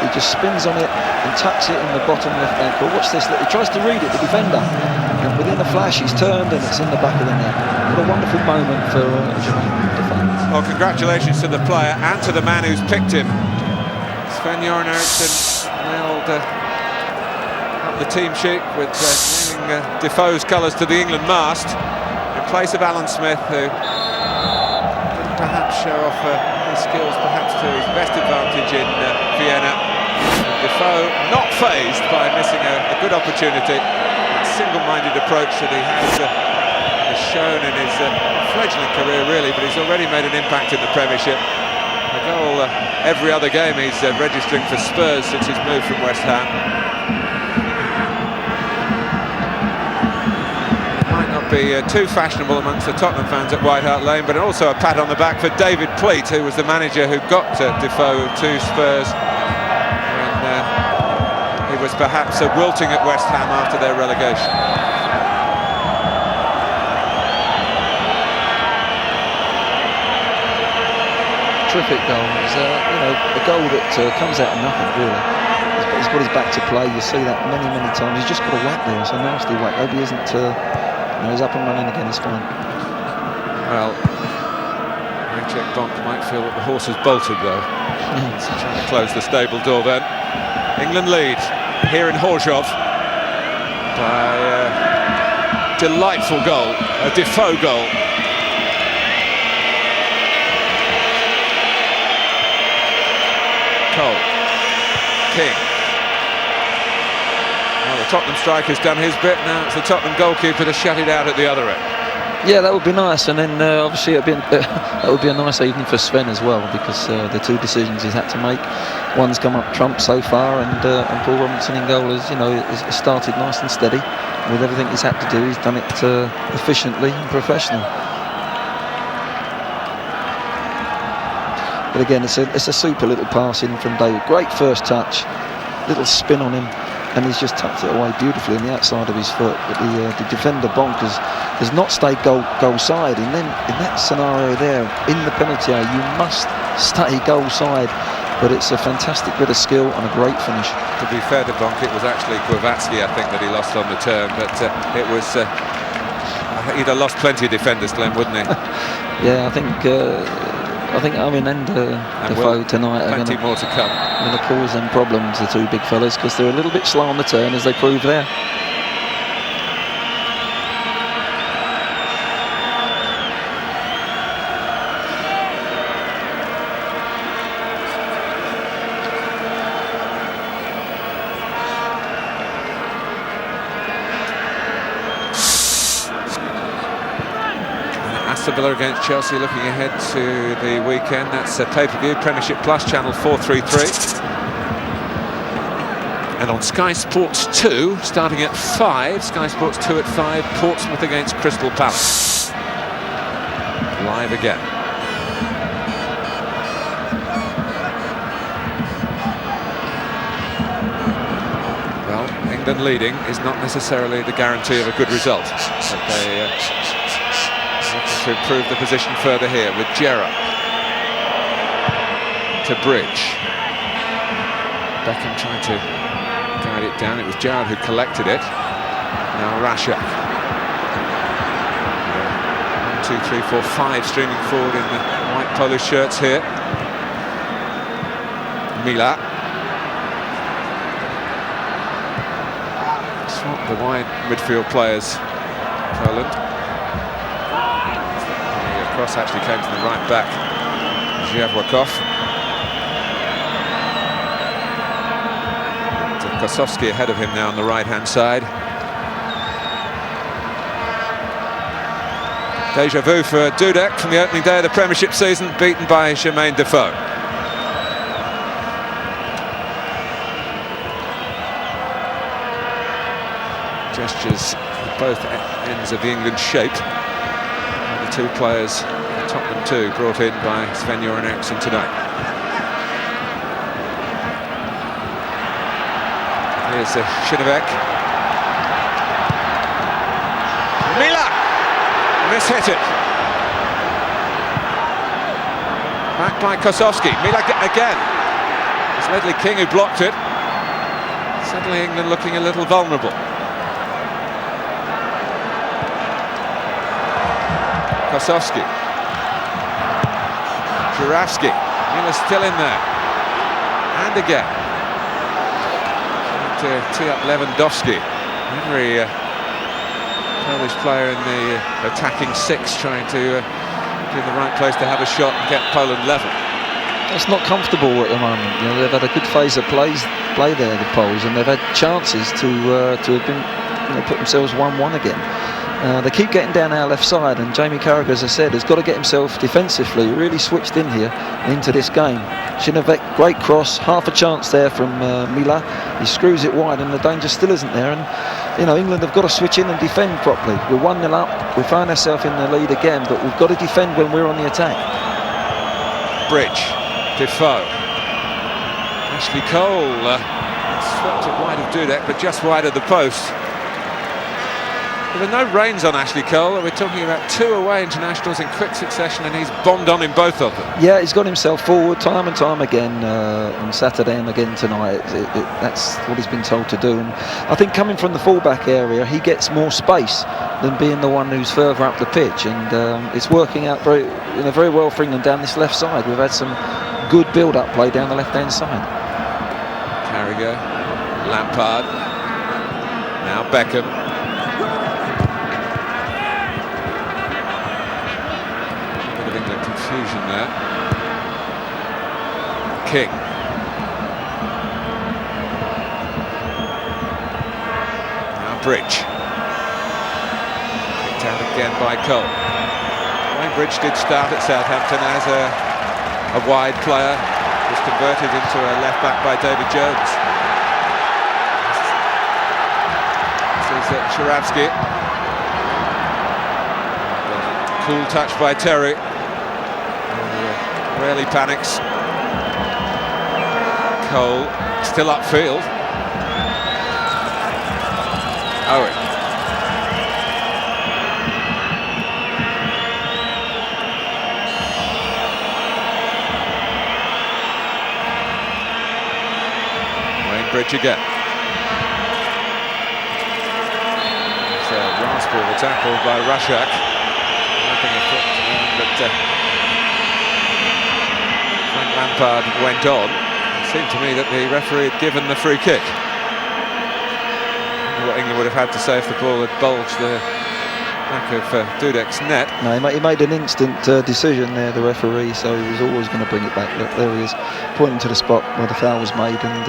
he just spins on it and tucks it in the bottom left ankle. Watch this, he tries to read it, the defender. And within a flash he's turned and it's in the back of the net. What a wonderful moment for Jermain Defoe. Well, congratulations to the player and to the man who's picked him. Sven-Göran nailed the team sheet with naming Defoe's colours to the England mast in place of Alan Smith, who didn't perhaps show off his skills perhaps to his best advantage in Vienna. Defoe not fazed by missing a good opportunity. That single-minded approach that he has shown in his fledgling career really, but he's already made an impact in the Premiership. A goal every other game he's registering for Spurs since his move from West Ham. Be too fashionable amongst the Tottenham fans at White Hart Lane, but also a pat on the back for David Pleat, who was the manager who got Defoe to Spurs when he was perhaps wilting at West Ham after their relegation. Terrific goal. It's a goal that comes out of nothing really. He's got his back to play. You see that many times. He's just got a whack there. It's a nasty whack. Maybe he isn't. He's up and running again, he's fine. Well, Jacek Bąk might feel that the horse has bolted though. He's trying to close the stable door then. England lead here in Horzów by a delightful goal, a Defoe goal. Cole, King. Well, the Tottenham striker's done his bit, now it's the Tottenham goalkeeper to shut it out at the other end. Yeah, that would be nice, and then obviously that would be a nice evening for Sven as well, because the two decisions he's had to make, one's come up trump so far, and Paul Robinson in goal has started nice and steady. With everything he's had to do, he's done it efficiently and professionally. But again, it's a super little pass in from David. Great first touch, little spin on him, and he's just tucked it away beautifully on the outside of his foot. But the defender Bąk has not stayed goal side, and then in that scenario there, in the penalty area, you must stay goal side. But it's a fantastic bit of skill and a great finish. To be fair to Bąk, it was actually Głowacki, I think, that he lost on the turn, but it was he'd have lost plenty of defenders, Glenn, wouldn't he? Yeah, I think Owen and Defoe tonight are plenty more to come. Going to cause them problems, the two big fellas, because they're a little bit slow on the turn, as they proved there. Villa against Chelsea, looking ahead to the weekend. That's pay-per-view, Premiership Plus, channel 433. And on Sky Sports 2, starting at 5, Sky Sports 2 at 5, Portsmouth against Crystal Palace. Live again. Well, England leading is not necessarily the guarantee of a good result. But they to improve the position further here with Gerrard. to Bridge. Beckham trying to guide it down. It was Gerrard who collected it. Now Rasiak. 1, 2, 3, 4, 5 streaming forward in the white polo shirts here. Mila. Swap the wide midfield players. Poland. The cross actually came to the right back. Żewłakow. Kosowski ahead of him now on the right-hand side. Deja vu for Dudek from the opening day of the Premiership season, beaten by Jermain Defoe. Gestures at both ends of the England shape. And the two players, Tottenham two, brought in by Sven-Göran Eriksson tonight. Here's Krzynówek. Mila! Mishit it. Back by Kosowski. Mila again. It's Ledley King who blocked it. Suddenly England looking a little vulnerable. Kosowski. Żurawski. Mila's still in there. And again. To tee up Lewandowski. Every Polish player in the attacking six trying to be in the right place to have a shot and get Poland level. It's not comfortable at the moment. You know, they've had a good phase of play there, the Poles, and they've had chances to have been, put themselves 1-1 again. They keep getting down our left side, and Jaime Carragher, as I said, has got to get himself defensively really switched in here into this game. Krzynówek, great cross, half a chance there from Mila. He screws it wide, and the danger still isn't there. And England have got to switch in and defend properly. We're 1-0 up. We find ourselves in the lead again, but we've got to defend when we're on the attack. Bridge, Defoe, Ashley Cole swept it wide of Dudek, but just wide of the post. There were no reins on Ashley Cole. We're talking about 2 away internationals in quick succession, and he's bombed on in both of them. Yeah, he's got himself forward time and time again on Saturday and again tonight. That's what he's been told to do. And I think coming from the fullback area, he gets more space than being the one who's further up the pitch. And it's working out very well for England down this left side. We've had some good build-up play down the left-hand side. Carragher, Lampard, now Beckham. Confusion there. King. Now Bridge. Picked out again by Cole. Wayne Bridge did start at Southampton as a wide player. Was converted into a left back by David Jones. This is Żurawski. Cool touch by Terry. Rarely panics. Cole still upfield. Owen. Wayne Bridge again. It's a rascal tackle by Rasiak. Nothing afoot, but Lampard went on. It seemed to me that the referee had given the free kick. What England would have had to say if the ball had bulged the back of Dudek's net. No, he made an instant decision there, the referee, so he was always going to bring it back. Look, there he is, pointing to the spot where the foul was made, and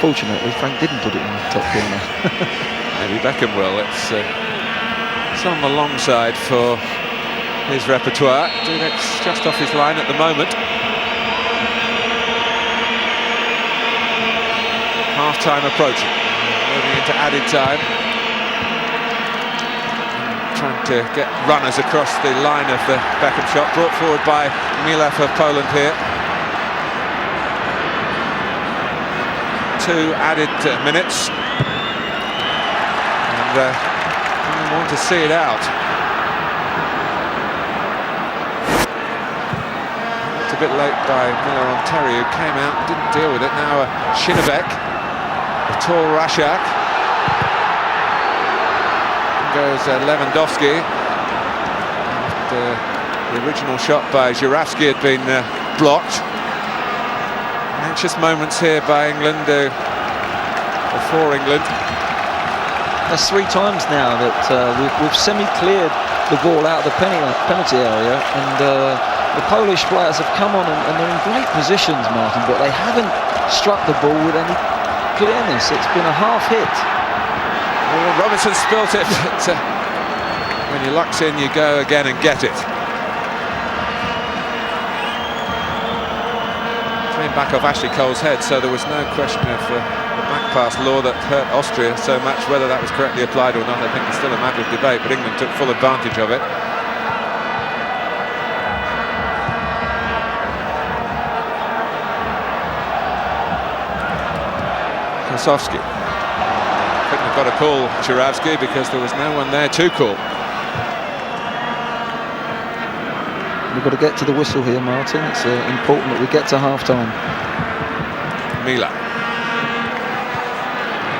fortunately Frank didn't put it in the top corner. Maybe Beckham will. It's on the long side for his repertoire. Dudek's just off his line at the moment. Half-time approaching. Moving into added time. Trying to get runners across the line of the Beckham shot. Brought forward by Mila for Poland here. 2 added minutes. And I want to see it out. a bit late by Miller on Terry, who came out and didn't deal with it. Now Krzynówek, the tall Rasiak. In goes Lewandowski. The original shot by Żurawski had been blocked. Anxious moments here by England, for England. That's 3 times now that we've semi-cleared the ball out of the penalty area, and the Polish players have come on and they're in great positions, Martin, but they haven't struck the ball with any clearness. It's been a half hit. Well, Robinson spilt it, but when your luck's in, you go again and get it. Came back off Ashley Cole's head, so there was no question of the back pass law that hurt Austria so much. Whether that was correctly applied or not, I think it's still a matter of debate, but England took full advantage of it. Kosowski couldn't have got a call, Żurawski, because there was no one there to call. We've got to get to the whistle here, Martin. It's important that we get to half-time. Mila.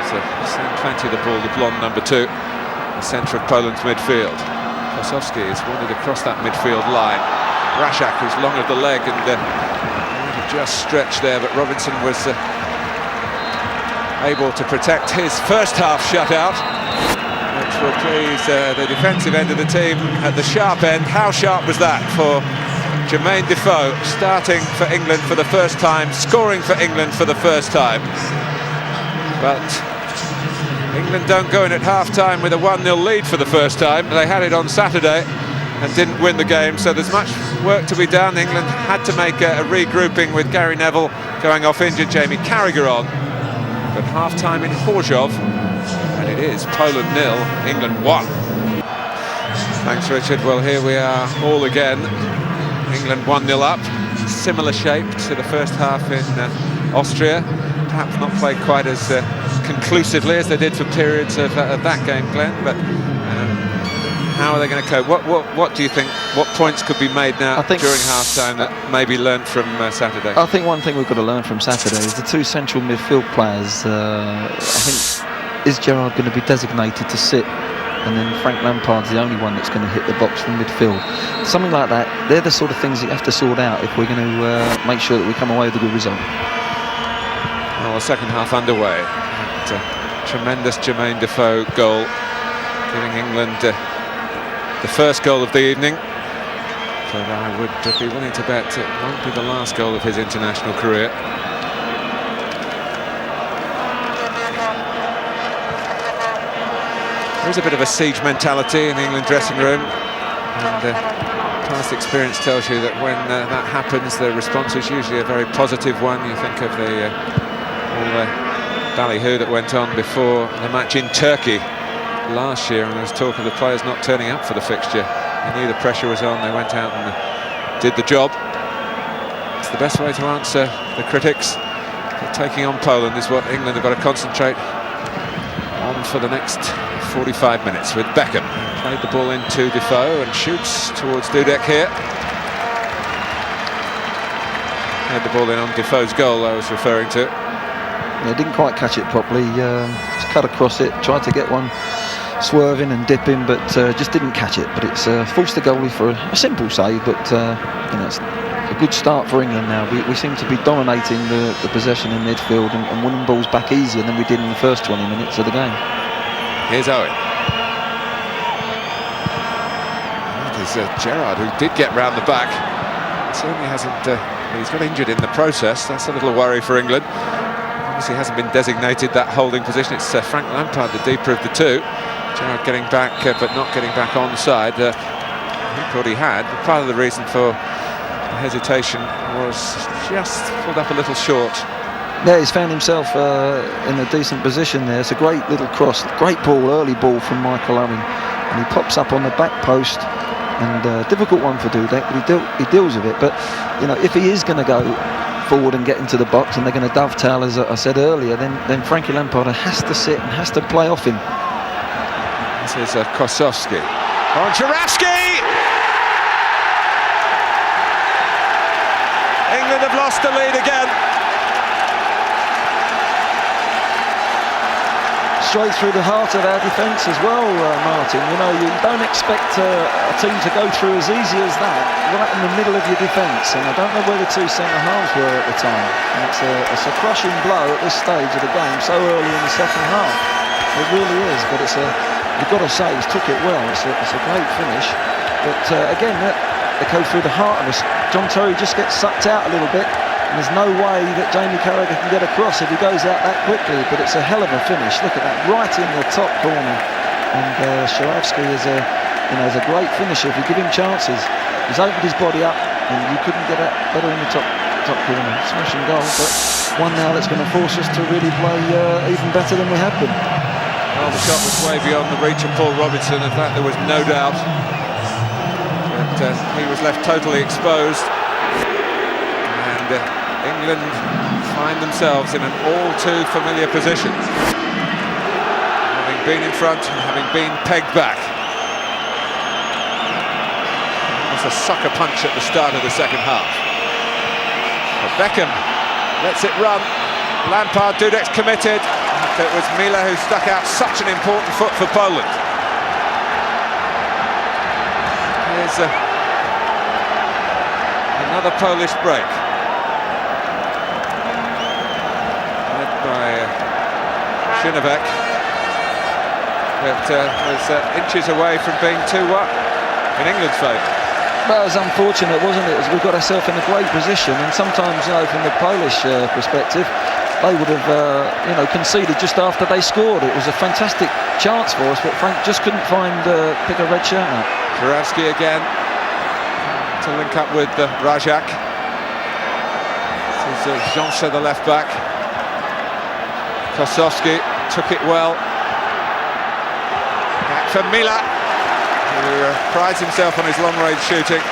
He's seen plenty of the ball, the blonde number 2, the centre of Poland's midfield. Kosowski is wanted across that midfield line. Rasiak, who's long of the leg, and just stretched there, but Robinson was able to protect his first half shutout, which will please the defensive end of the team at the sharp end. How sharp was that for Jermain Defoe, starting for England for the first time, scoring for England for the first time. But England don't go in at half-time with a 1-0 lead for the first time. They had it on Saturday and didn't win the game, so there's much work to be done. England had to make a regrouping with Gary Neville going off injured, Jaime Carragher on. But half-time in Chorzów, and it is Poland 0, England 1. Thanks, Richard. Well, here we are all again. England 1-0 up, similar shape to the first half in Austria. Perhaps not played quite as conclusively as they did for periods of that game, Glenn. But how are they going to cope? What do you think? What points could be made now during half-time that maybe learnt from Saturday? I think one thing we've got to learn from Saturday is the 2 central midfield players. I think, is Gerrard going to be designated to sit? And then Frank Lampard's the only one that's going to hit the box from midfield. Something like that, they're the sort of things that you have to sort out if we're going to make sure that we come away with a good result. Well, the second half underway. And, tremendous Jermain Defoe goal, giving England the first goal of the evening. But I would be willing to bet it won't be the last goal of his international career. There is a bit of a siege mentality in the England dressing room, and past experience tells you that when that happens, the response is usually a very positive one. You think of all the ballyhoo that went on before the match in Turkey last year, and there was talk of the players not turning up for the fixture. They knew the pressure was on, they went out and did the job. It's the best way to answer the critics. But taking on Poland is what England have got to concentrate on for the next 45 minutes, with Beckham. Played the ball into Defoe and shoots towards Dudek here. Had the ball in on Defoe's goal I was referring to. Yeah, didn't quite catch it properly. Just cut across it, tried to get one swerving and dipping, but just didn't catch it. But it's forced the goalie for a simple save, but you know, it's a good start for England now. We seem to be dominating the possession in midfield and winning balls back easier than we did in the first 20 minutes of the game. Here's Owen. That is Gerrard, who did get round the back. Certainly hasn't. He's got injured in the process. That's a little worry for England. Obviously hasn't been designated that holding position. It's Frank Lampard, the deeper of the two. Gerrard getting back, but not getting back onside. He thought he had. But part of the reason for the hesitation was just pulled up a little short. Yeah, he's found himself in a decent position there. It's a great little cross, great ball, early ball from Michael Owen, and he pops up on the back post. And difficult one for Dudek, but he deals with it. But you know, if he is going to go forward and get into the box, and they're going to dovetail, as I said earlier, then Frankie Lampard has to sit and has to play off him. This is Kosowski. On Żurawski! have lost the lead again. Straight through the heart of our defence as well, Martin. You know, you don't expect a team to go through as easy as that, right in the middle of your defence. And I don't know where the two centre-halves were at the time. And it's a crushing blow at this stage of the game, so early in the second half. It really is, but you've got to say, he's took it well. It's a great finish. But again, they go through the heart of us. John Terry just gets sucked out a little bit. And there's no way that Jaime Carragher can get across if he goes out that quickly, but it's a hell of a finish. Look at that, right in the top corner. And Żurawski is a great finisher if you give him chances. He's opened his body up, and you couldn't get that better in the top corner. Smashing goal, but one now that's going to force us to really play even better than we have been. Well, the shot was way beyond the reach of Paul Robinson. In fact, there was no doubt. But he was left totally exposed. And England find themselves in an all too familiar position, having been in front and having been pegged back. Almost a sucker punch at the start of the second half. But Beckham lets it run. Lampard, Dudek's committed. It was Mila who stuck out such an important foot for Poland. Here's another Polish break. By Krzynówek, but was inches away from being 2-1 in England's favour. Well, it was unfortunate, wasn't it? As we got ourselves in a great position, and sometimes, you know, from the Polish perspective, they would have, conceded just after they scored. It was a fantastic chance for us, but Frank just couldn't pick a red shirt out. Żurawski again to link up with Rasiak. This is Rząsa, the left back. Kosowski took it well. Back for Mila, who prides himself on his long-range shooting.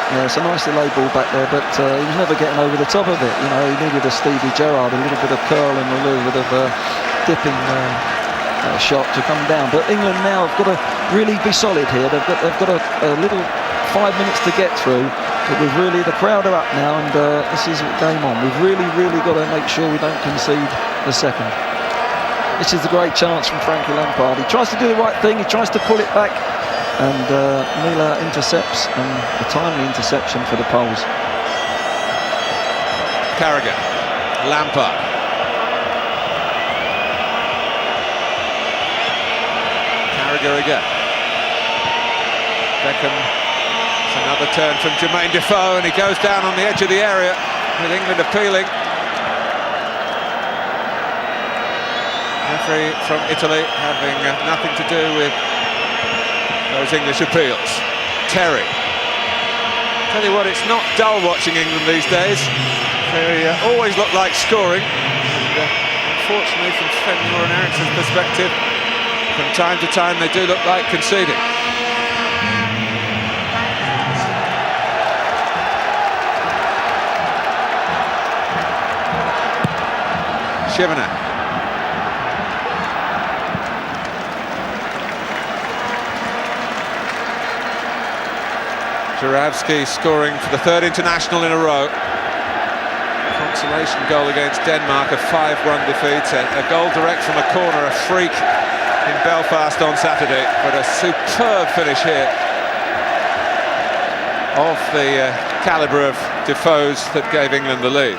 Yeah, it's a nice delay ball back there, but he was never getting over the top of it. You know, he needed a Stevie Gerrard, a little bit of curl and a little bit of dipping shot to come down. But England now have got to really be solid here. They've got a little 5 minutes to get through. But the crowd are up now, and this is game on. We've really got to make sure we don't concede the second. This is the great chance from Frankie Lampard. He tries to do the right thing, he tries to pull it back, and Mila intercepts, and a timely interception for the Poles. Carragher, Lampard. Carragher again. Beckham. Another turn from Jermain Defoe, and he goes down on the edge of the area with England appealing. Referee from Italy having nothing to do with those English appeals. Terry. Tell you what, it's not dull watching England these days. They always look like scoring. And, unfortunately, from Sven-Göran Eriksson's perspective, from time to time they do look like conceding. Żurawski scoring for the third international in a row. Consolation goal against Denmark, a 5-1 defeat. A goal direct from a corner, a freak in Belfast on Saturday, but a superb finish here of the calibre of Defoe's that gave England the lead.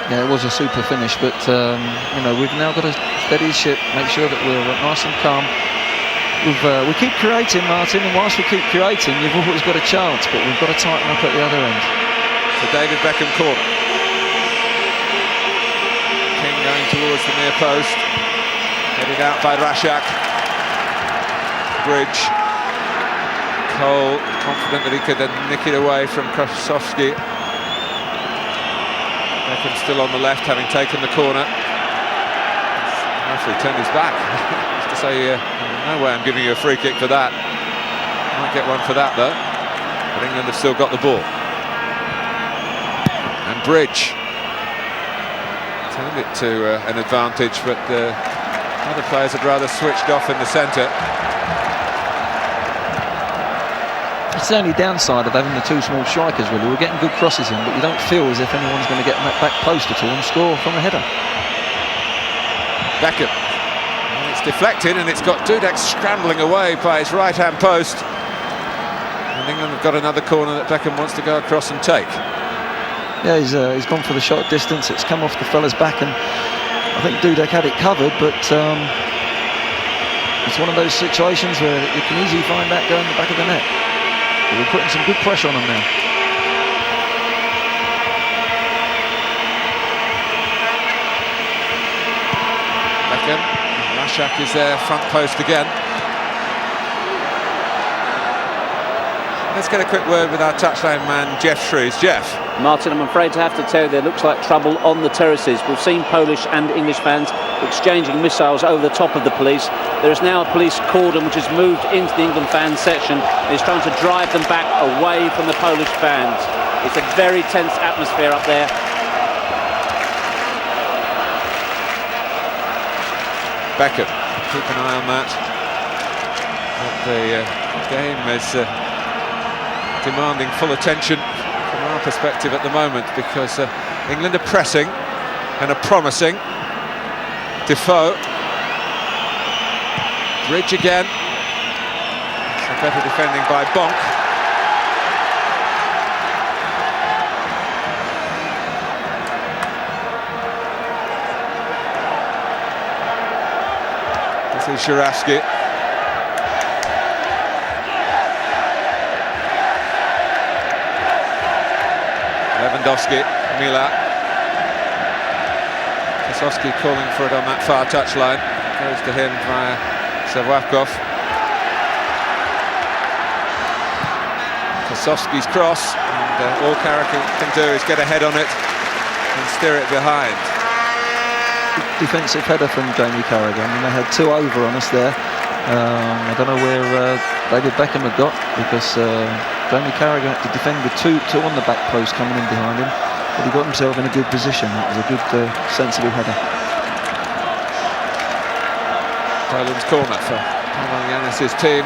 Yeah, it was a super finish, but we've now got to steady the ship, make sure that we're nice and calm. We keep creating, Martin, and whilst we keep creating, you've always got a chance, but we've got to tighten up at the other end. The David Beckham corner. King going towards the near post, headed out by Rasiak. Bridge. Cole confident that he could then nick it away from Kosowski. Beckham still on the left, having taken the corner. Referee turned his back. Just to say, no way I'm giving you a free kick for that. Might get one for that though. But England have still got the ball. And Bridge turned it to an advantage, but Other players had rather switched off in the centre. It's the only downside of having the two small strikers, really. We're getting good crosses in, but you don't feel as if anyone's going to get in that back post at all and score from a header. Beckham. And it's deflected, and it's got Dudek scrambling away by his right-hand post. And England have got another corner that Beckham wants to go across and take. Yeah, he's gone for the shot distance. It's come off the fella's back, and I think Dudek had it covered, but it's one of those situations where you can easily find that going in the back of the net. But we're putting some good pressure on them now. Beckham. Rasiak is there, front post again. Let's get a quick word with our touchline man, Jeff Shrews. Jeff. Martin, I'm afraid to have to tell you there looks like trouble on the terraces. We've seen Polish and English fans exchanging missiles over the top of the police. There is now a police cordon which has moved into the England fan section and is trying to drive them back away from the Polish fans. It's a very tense atmosphere up there. Beckham, keep an eye on that. The game is demanding full attention from our perspective at the moment, because England are pressing and are promising. Defoe. Bridge again. So better defending by Bąk. This is Żurawski. Lewandowski, Mila. Kosowski calling for it on that far touchline. Goes to him via Żewłakow. Kosowski's cross, and all Carragher can do is get a head on it and steer it behind. Defensive header from Jaime Carragher. I mean, they had two over on us there. I don't know where David Beckham had got, because Jaime Carragher had to defend with two on the back post coming in behind him, but he got himself in a good position. That was a good, sensible header. Poland's corner for Paweł Janis's team.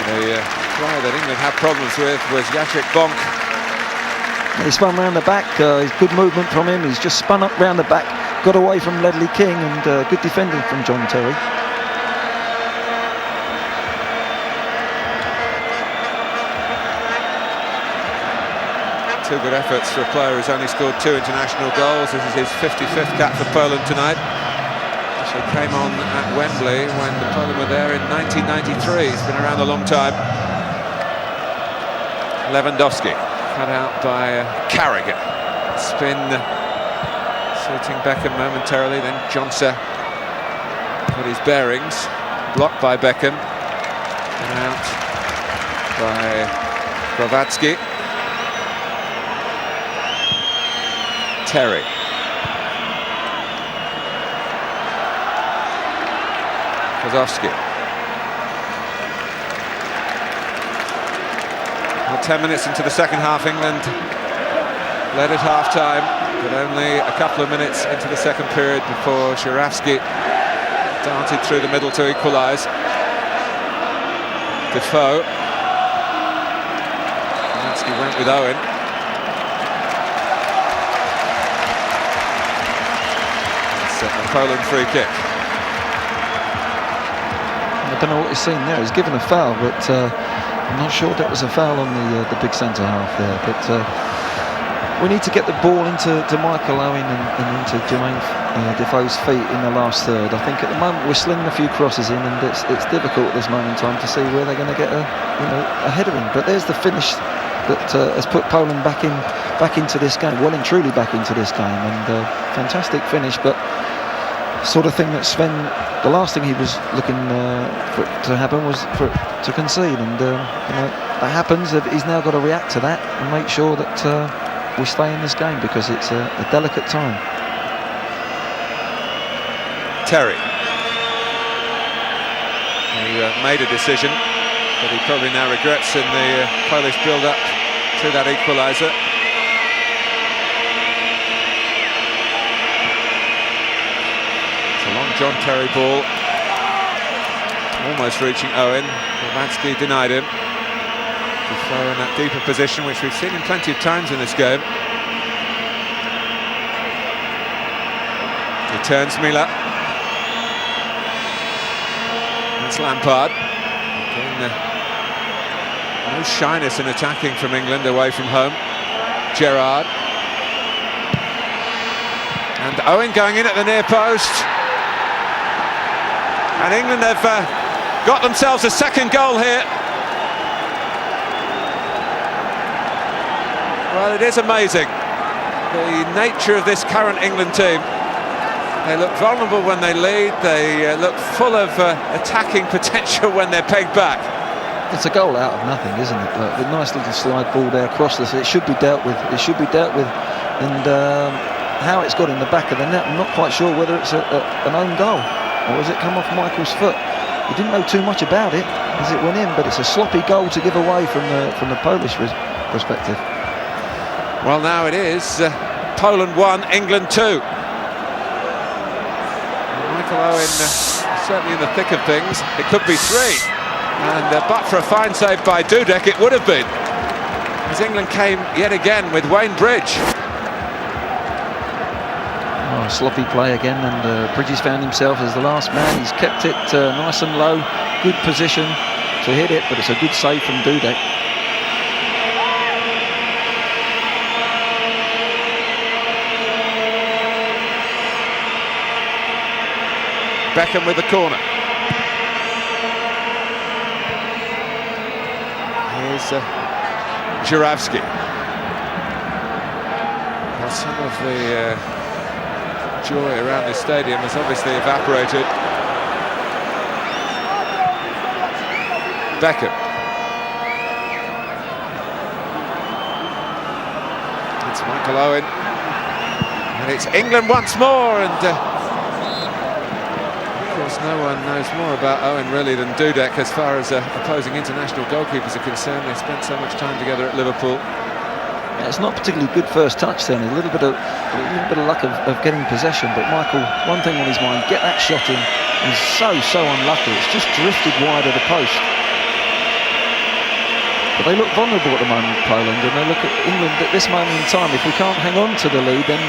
The player that England had problems with was Jacek Bąk. He spun round the back. Good movement from him. He's just spun up round the back, got away from Ledley King, and good defending from John Terry. Two good efforts for a player who's only scored 2 international goals. This is his 55th cap for Poland tonight. She came on at Wembley when Poland were there in 1993. He's been around a long time. Lewandowski, cut out by Carragher. Spin suiting Beckham momentarily, then Rząsa got his bearings. Blocked by Beckham. And out by Głowacki. Terry. Kosowski. Well, 10 minutes into the second half, England led at half-time, but only a couple of minutes into the second period before Żurawski darted through the middle to equalise. Defoe. Głowacki went with Owen. A Poland free kick. I don't know what he's seen there. He's given a foul, but I'm not sure that was a foul on the big centre half there. But we need to get the ball into Michael Owen and into Jermain Defoe's feet in the last third. I think at the moment we're slinging a few crosses in, and it's difficult at this moment in time to see where they're going to get a header in. But there's the finish that has put Poland back into this game, well and truly back into this game, and fantastic finish. But sort of thing that Sven, the last thing he was looking for it to happen was for it to concede, and that happens. He's now got to react to that and make sure that we stay in this game, because it's a delicate time. Terry. He made a decision that he probably now regrets in the Polish build-up to that equaliser. John Terry ball. Almost reaching Owen. Głowacki denied him. Defoe in that deeper position, which we've seen him plenty of times in this game. He turns Mila. That's Lampard. Again, no shyness in attacking from England away from home. Gerrard. And Owen going in at the near post. And England have got themselves a second goal here. Well, it is amazing, the nature of this current England team. They look vulnerable when they lead, they look full of attacking potential when they're pegged back. It's a goal out of nothing, isn't it? A nice little slide ball there across this. It should be dealt with. It should be dealt with. And how it's got in the back of the net, I'm not quite sure whether it's an own goal or has it come off Michael's foot. We didn't know too much about it as it went in, but it's a sloppy goal to give away from the Polish perspective. Well, now it is Poland 1, England 2. Michael Owen certainly in the thick of things. It could be 3. And but for a fine save by Dudek, it would have been. As England came yet again with Wayne Bridge. Oh, sloppy play again, and Bridges found himself as the last man. He's kept it nice and low, good position to hit it, but it's a good save from Dudek. Beckham with the corner. Here's Żurawski. Well, some of the joy around this stadium has obviously evaporated. Beckham. It's Michael Owen. And it's England once more, and no one knows more about Owen really than Dudek as far as opposing international goalkeepers are concerned. They spent so much time together at Liverpool. Yeah, it's not particularly good first touch then. A little bit of luck of getting possession, but Michael, one thing on his mind, get that shot in. He's so unlucky. It's just drifted wide of the post. But they look vulnerable at the moment, Poland, and they look at England at this moment in time. If we can't hang on to the lead, then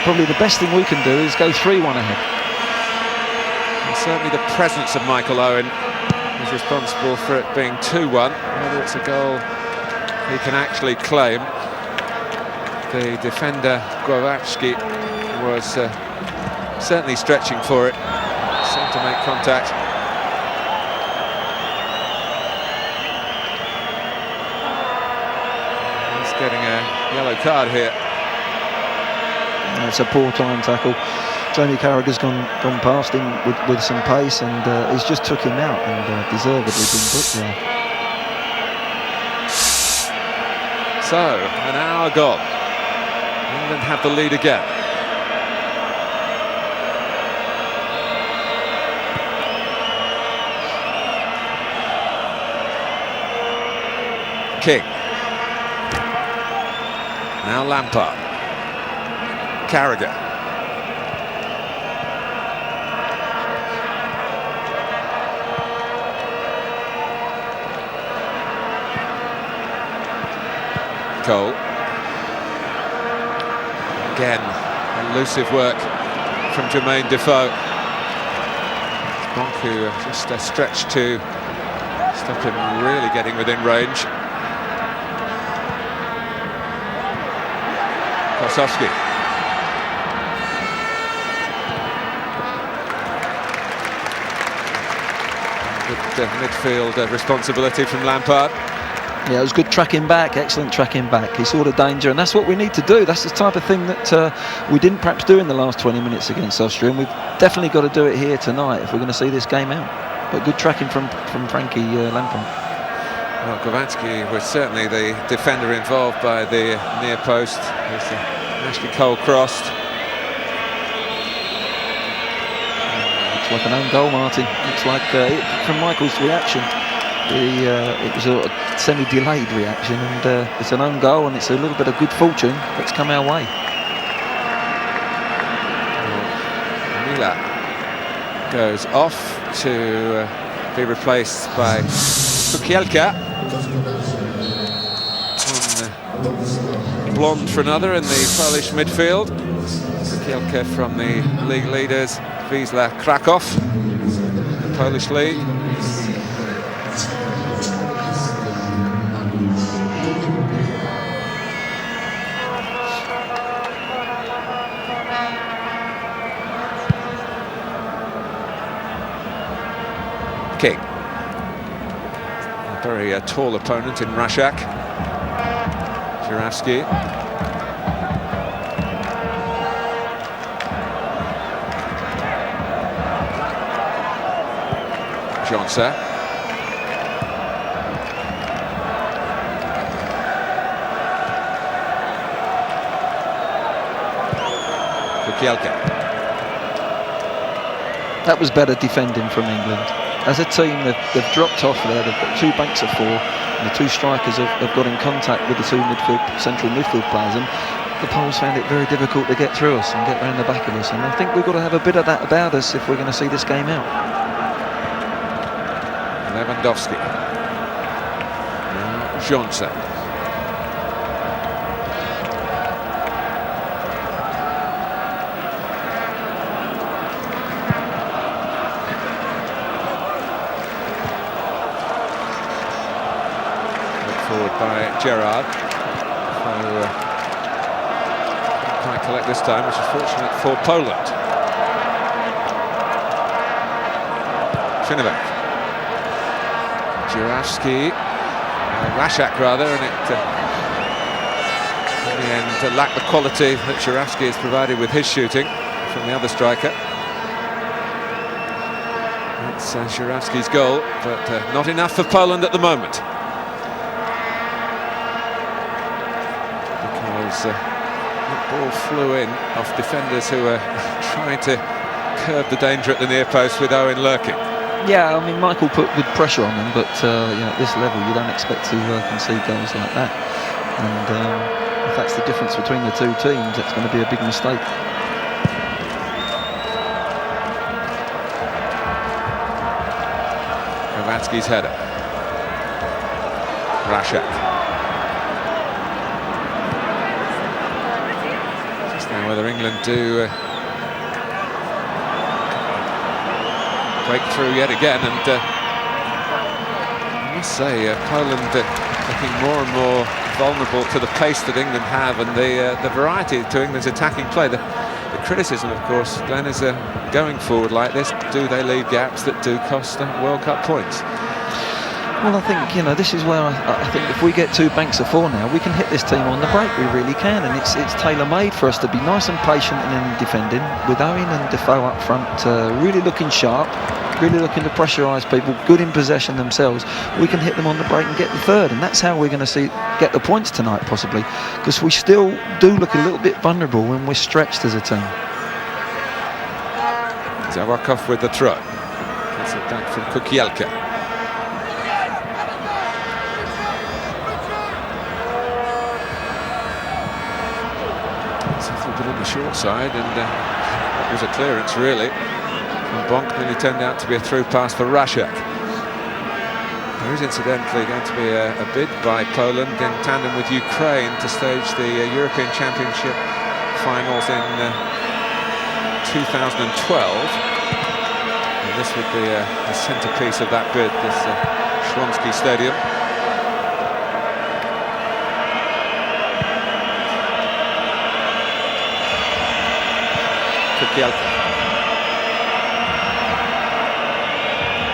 probably the best thing we can do is go 3-1 ahead. Certainly the presence of Michael Owen is responsible for it being 2-1. Whether it's a goal he can actually claim. The defender Głowacki was certainly stretching for it. Seemed to make contact. He's getting a yellow card here. It's a poor time tackle. Jaime Carragher's gone past him with some pace, and he's just took him out and deservedly been booked there. So, an hour gone. England have the lead again. King. Now Lampard. Carragher. Cole. Again, elusive work from Jermain Defoe. Bąk who just stretched to stop him really getting within range. Kosowski. Good midfield responsibility from Lampard. Yeah, it was good tracking back, excellent tracking back. He saw the danger, and that's what we need to do. That's the type of thing that we didn't perhaps do in the last 20 minutes against Austria, and we've definitely got to do it here tonight if we're going to see this game out. But good tracking from Frankie Lampard. Well, Głowacki was certainly the defender involved by the near post. There's Ashley Cole crossed. Looks like an own goal, Martin. Looks like from Michael's reaction. It was a semi-delayed reaction, and it's an own goal, and it's a little bit of good fortune that's come our way. Mila. goes off to be replaced by Kukiełka. One blonde for another in the Polish midfield. Kukiełka from the league leaders Wisła Kraków, the Polish league. King, a very tall opponent in Rasiak. Żurawski. Rząsa. Kukiełka. That was better defending from England. As a team, they've dropped off there. They've got 2 banks of 4, and the 2 strikers have got in contact with the 2 central midfield players. And the Poles found it very difficult to get through us and get round the back of us. And I think we've got to have a bit of that about us if we're going to see this game out. Lewandowski. Now Rząsa. By Gerrard, who can't collect this time, which is fortunate for Poland. Krzynówek, Żurawski, Rasiak rather, and it in the end lacked the quality that Żurawski has provided with his shooting from the other striker. That's Żurawski's goal, but not enough for Poland at the moment. The ball flew in off defenders who were trying to curb the danger at the near post with Owen lurking. Yeah, I mean, Michael put good pressure on them, but at this level you don't expect to concede goals like that. And if that's the difference between the 2 teams, that's going to be a big mistake. Głowacki's header. Rasiak. Whether England do break through yet again, and I must say Poland looking more and more vulnerable to the pace that England have and the variety to England's attacking play. The criticism, of course, Glenn, is going forward like this, do they leave gaps that do cost World Cup points? Well, I think, this is where I think if we get 2 banks of 4 now, we can hit this team on the break. We really can, and it's tailor-made for us to be nice and patient in defending, with Owen and Defoe up front, really looking sharp, really looking to pressurise people, good in possession themselves. We can hit them on the break and get the 3rd, and that's how we're going to get the points tonight, possibly, because we still do look a little bit vulnerable when we're stretched as a team. Żewłakow with the throw. That's it back from Kukiełka. On the short side, and that was a clearance really. And Bąk nearly turned out to be a through pass for Rasiak. There is incidentally going to be a bid by Poland in tandem with Ukraine to stage the European Championship finals in 2012. And this would be a centrepiece of that bid, this Śląski Stadium.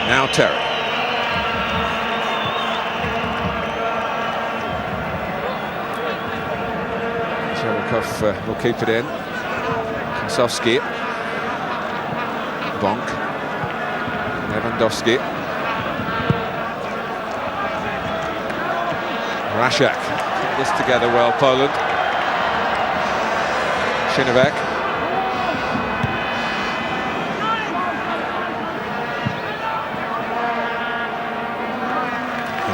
Now Terry. Żewłakow will keep it in. Kosowski. Bąk. Lewandowski. Rasiak. Put this together well, Poland. Krzynówek.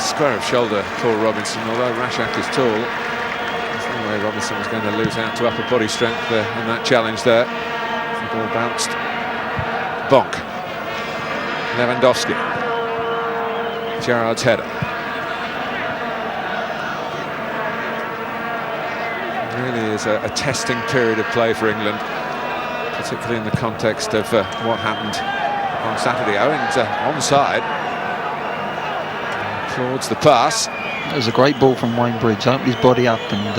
Square of shoulder for Robinson, although Rasiak is tall. There's no way Robinson was going to lose out to upper body strength in that challenge there. The ball bounced. Bąk. Lewandowski. Gerrard's header. It really is a testing period of play for England, particularly in the context of what happened on Saturday. Owen's onside. Applauds the pass. It was a great ball from Wayne Bridge. Opened his body up, and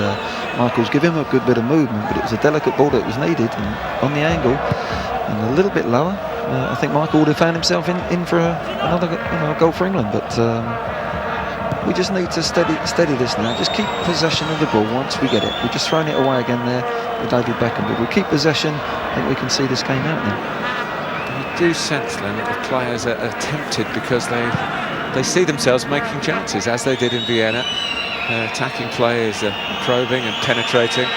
Michael's given him a good bit of movement, but it was a delicate ball that was needed, and on the angle and a little bit lower. I think Michael would have found himself in for another goal for England, but we just need to steady this now. Just keep possession of the ball once we get it. We're just throwing it away again there with David Beckham, but we keep possession. I think we can see this game out now. You do sense then that the players are tempted because they see themselves making chances, as they did in Vienna. Attacking players, probing and penetrating.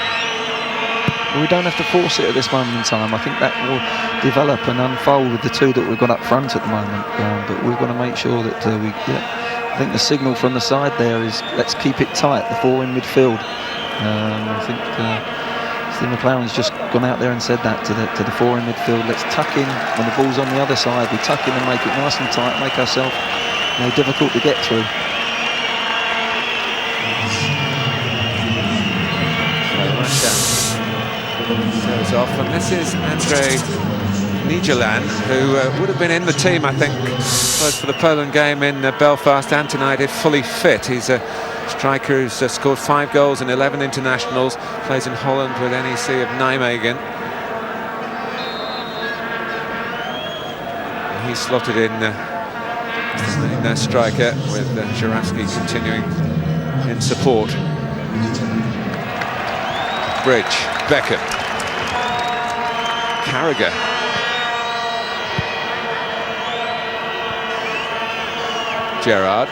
Well, we don't have to force it at this moment in time. I think that will develop and unfold with the two that we've got up front at the moment. But we've got to make sure that I think the signal from the side there is let's keep it tight, the four in midfield. I think Steve McLaren's just gone out there and said that to the four in midfield. Let's tuck in when the ball's on the other side. We tuck in and make it nice and tight, make ourselves difficult to get through. Goes off, and this is Andrzej Niedzielan, who would have been in the team, I think, both for the Poland game in Belfast and tonight if fully fit. He's a striker who's scored 5 goals in 11 internationals, plays in Holland with NEC of Nijmegen. And he's slotted in their striker, with Żurawski continuing in support. Bridge, Beckham, Carragher, Gerrard.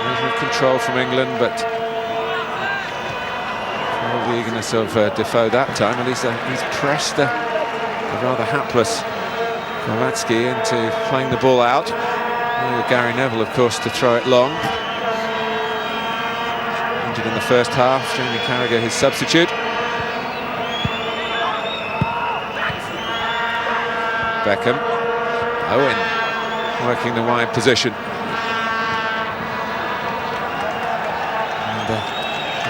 Measure of control from England, but all the eagerness of Defoe that time, and he's pressed the rather hapless Głowacki into playing the ball out. Gary Neville, of course, to throw it long. Injured in the first half, Jaime Carragher his substitute. Beckham, Owen working the wide position. And the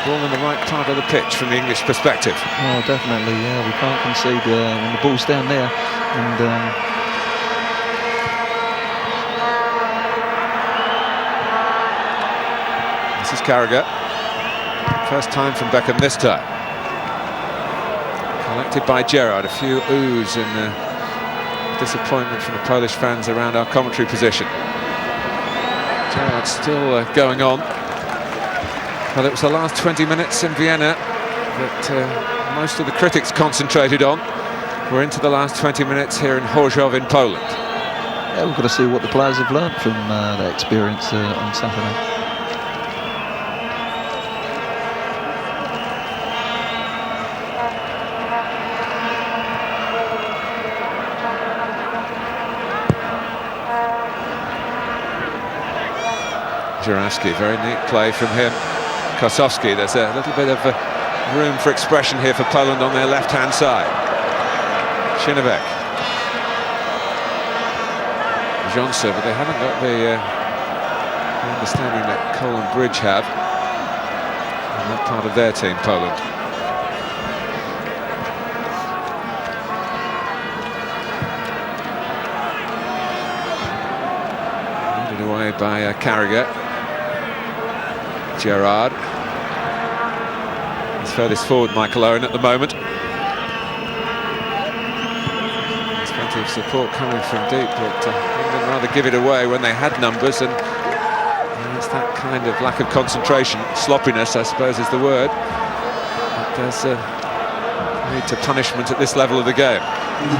ball in the right part of the pitch from the English perspective. Oh, definitely, yeah. We can't concede when the ball's down there. And this is Carragher. First time from Beckham this time. Collected by Gerrard. A few oohs and disappointment from the Polish fans around our commentary position. Gerrard still going on. Well, it was the last 20 minutes in Vienna that most of the critics concentrated on. We're into the last 20 minutes here in Chorzów in Poland. Yeah, we've got to see what the players have learnt from that experience on Saturday. Żurawski, very neat play from him. Kosowski, there's a little bit of room for expression here for Poland on their left-hand side. Krzynówek. Rząsa, but they haven't got the understanding that Cole and Bridge have in that part of their team, Poland. Handed away by Carragher. Gerrard. He's furthest forward, Michael Owen, at the moment. There's plenty of support coming from deep, but England rather give it away when they had numbers, and it's that kind of lack of concentration, sloppiness, I suppose is the word, that does lead to punishment at this level of the game.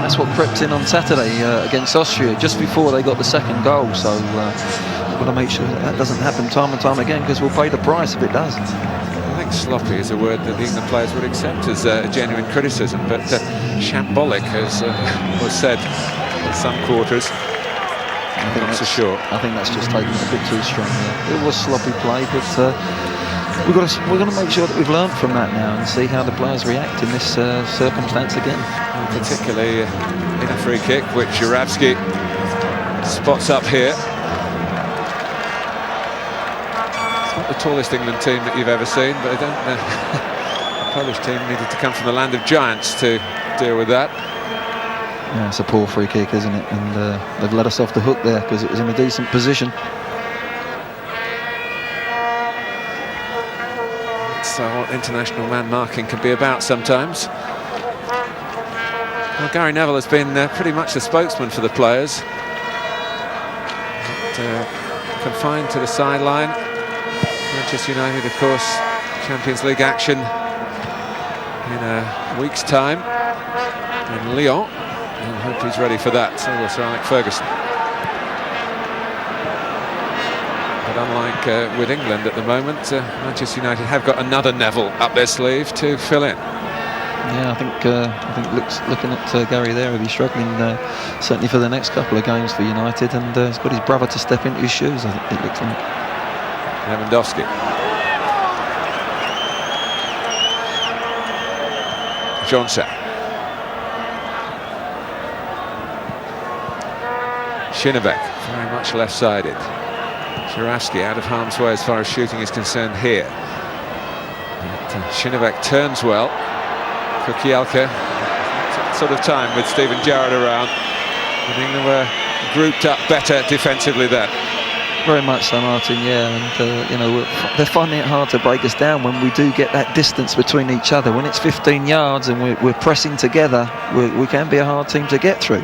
That's what crept in on Saturday against Austria, just before they got the second goal, so we've got to make sure that doesn't happen time and time again, because we'll pay the price if it does. I think sloppy is a word that the England players would accept as a genuine criticism, but shambolic, as was said in some quarters. I think that's so short. I think that's just taken a bit too strong there. It was sloppy play, but we're going to make sure that we've learned from that now and see how the players react in this circumstance again. Particularly in a free kick, which Żurawski spots up here. It's not the tallest England team that you've ever seen, but they don't. The Polish team needed to come from the land of giants to deal with that. Yeah, it's a poor free kick, isn't it? And they've let us off the hook there because it was in a decent position. That's what international man marking can be about sometimes. Well, Gary Neville has been pretty much the spokesman for the players. But, confined to the sideline. Manchester United, of course, Champions League action in a week's time in Lyon. I hope he's ready for that. So will Sir Alex Ferguson. But unlike with England at the moment, Manchester United have got another Neville up their sleeve to fill in. Yeah, I think looking at Gary there, he'll be struggling certainly for the next couple of games for United, and he's got his brother to step into his shoes, I think it looks like. Lewandowski. Rząsa. Krzynówek, very much left-sided. Żurawski out of harm's way as far as shooting is concerned here. But, Krzynówek turns well. Kukiełka, sort of time with Steven Gerrard around. I think they were grouped up better defensively then. Very much so, Martin, yeah, and you know, they're finding it hard to break us down when we do get that distance between each other. When it's 15 yards and we're pressing together, we can be a hard team to get through,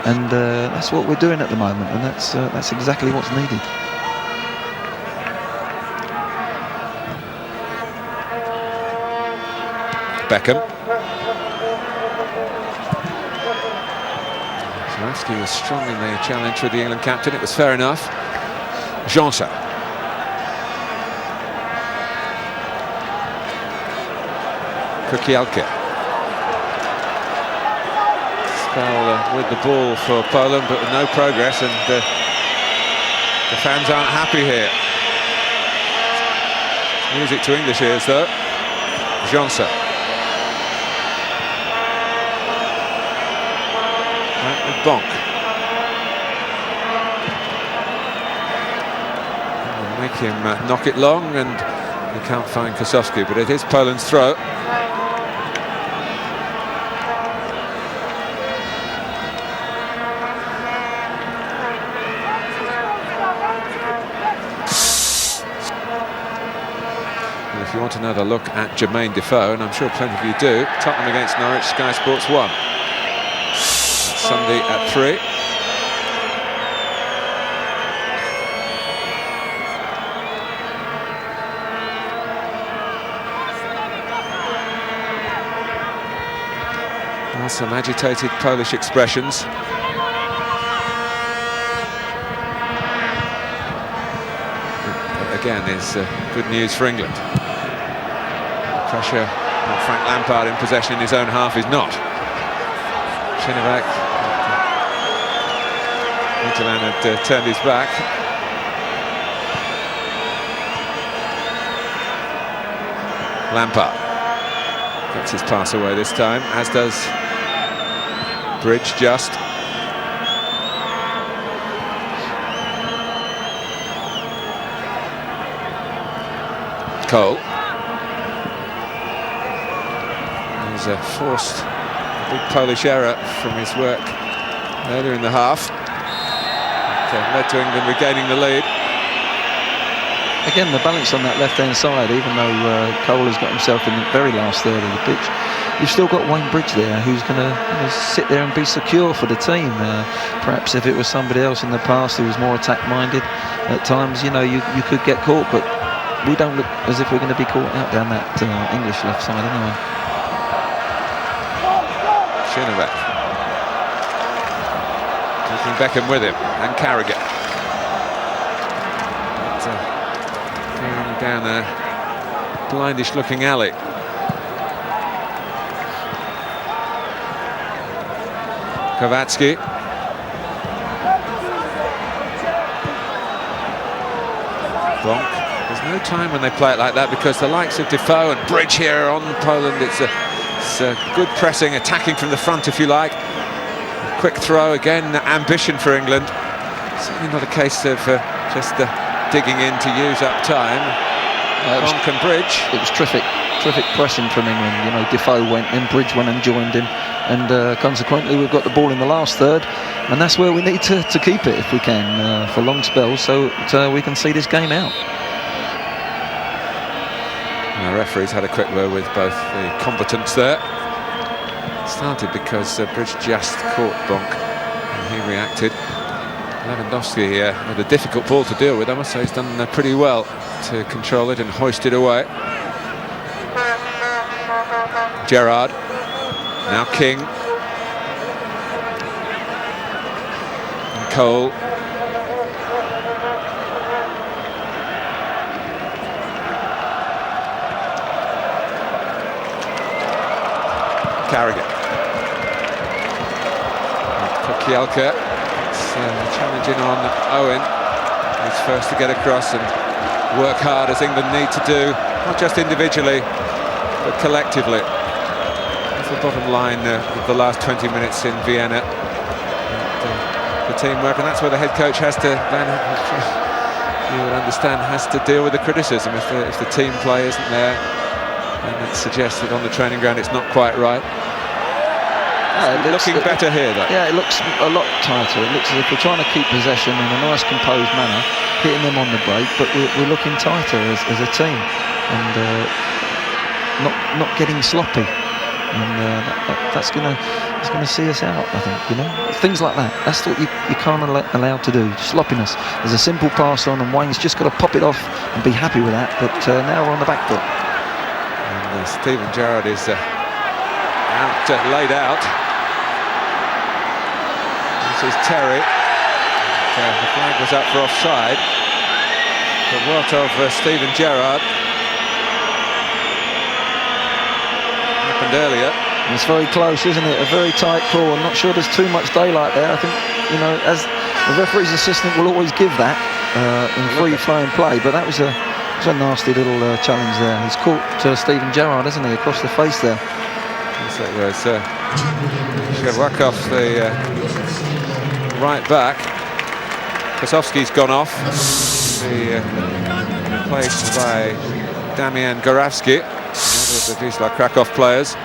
and that's what we're doing at the moment, and that's exactly what's needed. Beckham. Żurawski was strong in the challenge with the England captain, it was fair enough. Rząsa. Kukiełka. Spell with the ball for Poland, but with no progress, and the fans aren't happy here. Music to English ears, though. Rząsa. Right with Bąk. Make him knock it long, and he can't find Kosowski, but it is Poland's throw. And if you want another look at Jermain Defoe, and I'm sure plenty of you do, Tottenham against Norwich, Sky Sports 1. Sunday at 3. Some agitated Polish expressions. Again, is good news for England. Pressure on Frank Lampard in possession in his own half is not. Krzynówek. Niedzielan had turned his back. Lampard gets his pass away this time, as does Bridge just. Cole. He's forced a big Polish error from his work earlier in the half. It led to England regaining the lead. Again, the balance on that left-hand side, even though Cole has got himself in the very last third of the pitch, you've still got Wayne Bridge there who's going to sit there and be secure for the team. Perhaps if it was somebody else in the past who was more attack-minded, at times, you know, you could get caught, but we don't look as if we're going to be caught out down that English left side anyway. Krzynówek. Taking Beckham with him, and Carragher. Down a blindish looking alley. Głowacki. Bąk. There's no time when they play it like that, because the likes of Defoe and Bridge here on Poland, it's a good pressing, attacking from the front, if you like. Quick throw, again, ambition for England. Certainly not a case of just digging in to use up time. Bąk and Bridge. It was terrific pressing from England. You know, Defoe went in, Bridge went and joined him, and consequently we've got the ball in the last third, and that's where we need to keep it if we can for long spells, so we can see this game out. The referees had a quick word with both the combatants there. It started because Bridge just caught Bąk and he reacted. Lewandowski here with a difficult ball to deal with. I must say he's done pretty well to control it and hoist it away. Gerrard, now King. And Cole. Carragher. Kukiełka. Challenging on Owen. He's first to get across and work hard, as England need to do, not just individually but collectively. That's the bottom line of the last 20 minutes in Vienna. The teamwork, and that's where the head coach has to, you would understand, has to deal with the criticism if the team play isn't there, and it suggests that on the training ground it's not quite right. Looking better here, though. Yeah, it looks a lot tighter. It looks as if we're trying to keep possession in a nice, composed manner, hitting them on the break, but we're looking tighter as a team, and not getting sloppy. And that's gonna see us out, I think. You know, things like that. That's what you can't allow to do. Sloppiness. There's a simple pass on, and Wayne's just got to pop it off and be happy with that. But now we're on the back foot. And Steven Gerrard is laid out. This is Terry. The flag was up for offside. But what of Steven Gerrard? Happened earlier. It's very close, isn't it? A very tight call. I'm not sure there's too much daylight there. I think, you know, as the referee's assistant will always give that in free-flowing play, but that was a nasty little challenge there. He's caught Steven Gerrard, hasn't he, across the face there. So it was Żewłakow, the right back. Kosowski's gone off, replaced by Damian Gorawski, another of the Wisła Krakow players.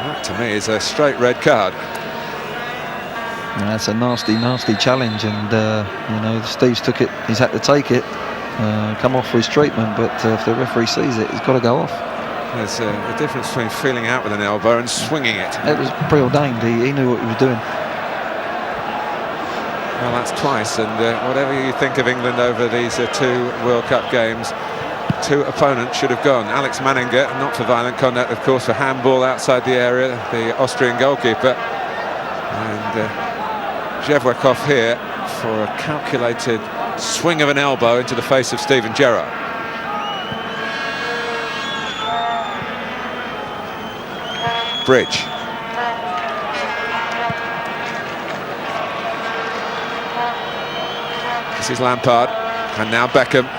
That to me is a straight red card. Yeah, that's a nasty challenge, and you know, Steve's took it. He's had to take it, come off for his treatment. But if the referee sees it, he's got to go off. There's a difference between feeling out with an elbow and swinging it. It was preordained. He knew what he was doing. Well, that's twice, and whatever you think of England over these two World Cup games, two opponents should have gone. Alex Manninger, not for violent conduct, of course, for handball outside the area, the Austrian goalkeeper, and Żewłakow here for a calculated swing of an elbow into the face of Steven Gerrard. Bridge. This is Lampard, and now Beckham.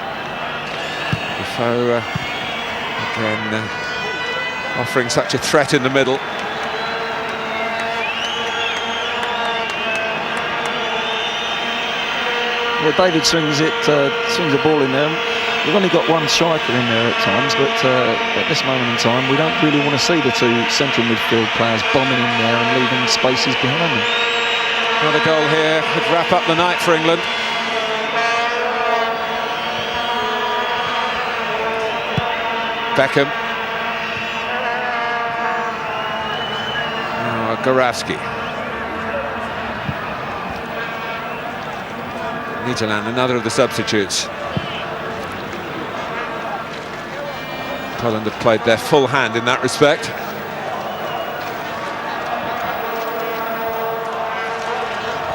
Defoe again offering such a threat in the middle. Well, David swings the ball in there. We've only got one striker in there at times, but at this moment in time, we don't really want to see the two central midfield players bombing in there and leaving spaces behind them. Another goal here could wrap up the night for England. Beckham. Now Gorawski. Niedzielan, another of the substitutes. Poland have played their full hand in that respect.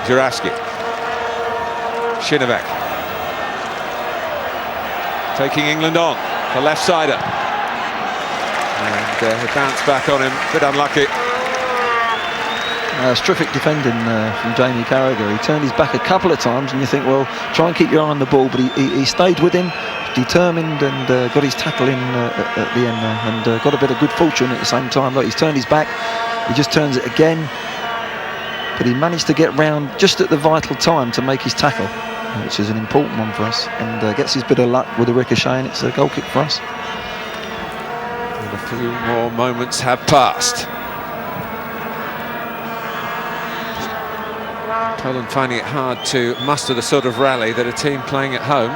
Żurawski. Krzynówek. Taking England on, the left-sider. He bounced back on him, a bit unlucky. It's terrific defending from Jaime Carragher. He turned his back a couple of times and you think, well, try and keep your eye on the ball, but he stayed with him, determined, and got his tackle in at the end there, and got a bit of good fortune at the same time. Look, he's turned his back, he just turns it again, but he managed to get round just at the vital time to make his tackle, which is an important one for us, and gets his bit of luck with a ricochet, and it's a goal kick for us. And a few more moments have passed. Poland finding it hard to muster the sort of rally that a team playing at home,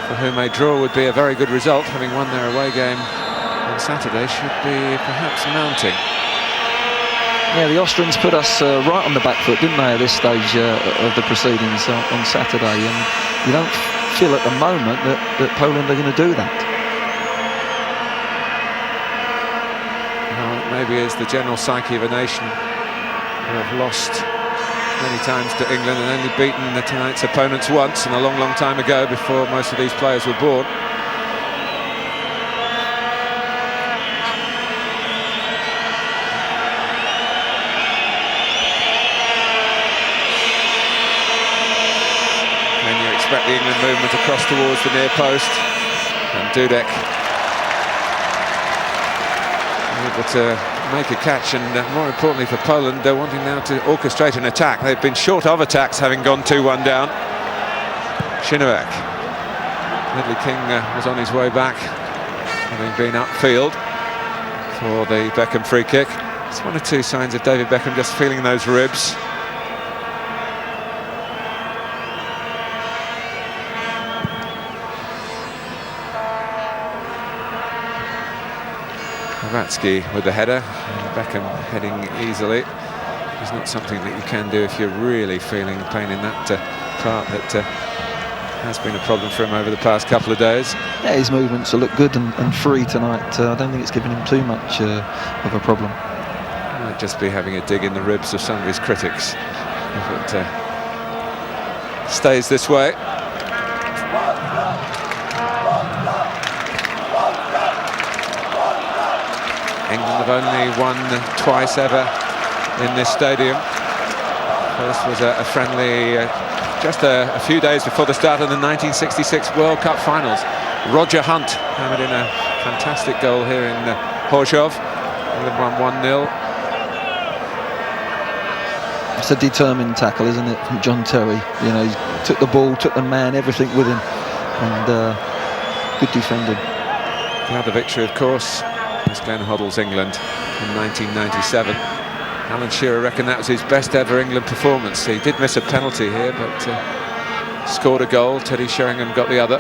for whom a draw would be a very good result, having won their away game on Saturday, should be perhaps mounting. Yeah, the Austrians put us right on the back foot, didn't they, at this stage of the proceedings on Saturday, and you don't feel at the moment that Poland are going to do that. Well, maybe it's the general psyche of a nation who have lost many times to England and only beaten tonight's opponents once, and a long, long time ago, before most of these players were born. And you expect the England movement across towards the near post, and Dudek able to make a catch, and more importantly for Poland, they're wanting now to orchestrate an attack. They've been short of attacks, having gone 2-1 down. Krzynówek. Ledley King was on his way back, having been upfield for the Beckham free kick. It's one or two signs of David Beckham just feeling those ribs. Głowacki with the header, and Beckham heading easily. It's not something that you can do if you're really feeling pain in that part that has been a problem for him over the past couple of days. Yeah, his movements will look good and free tonight. I don't think it's given him too much of a problem. He might just be having a dig in the ribs of some of his critics if it stays this way. England have only won twice ever in this stadium. First was a friendly just a few days before the start of the 1966 World Cup finals. Roger Hunt hammered in a fantastic goal here in Chorzów. England won 1-0. It's a determined tackle, isn't it, from John Terry? You know, he took the ball, took the man, everything with him, and good defending. The other victory, of course, was Glenn Hoddle's England in 1997. Alan Shearer reckoned that was his best ever England performance. He did miss a penalty here, but scored a goal. Teddy Sheringham got the other.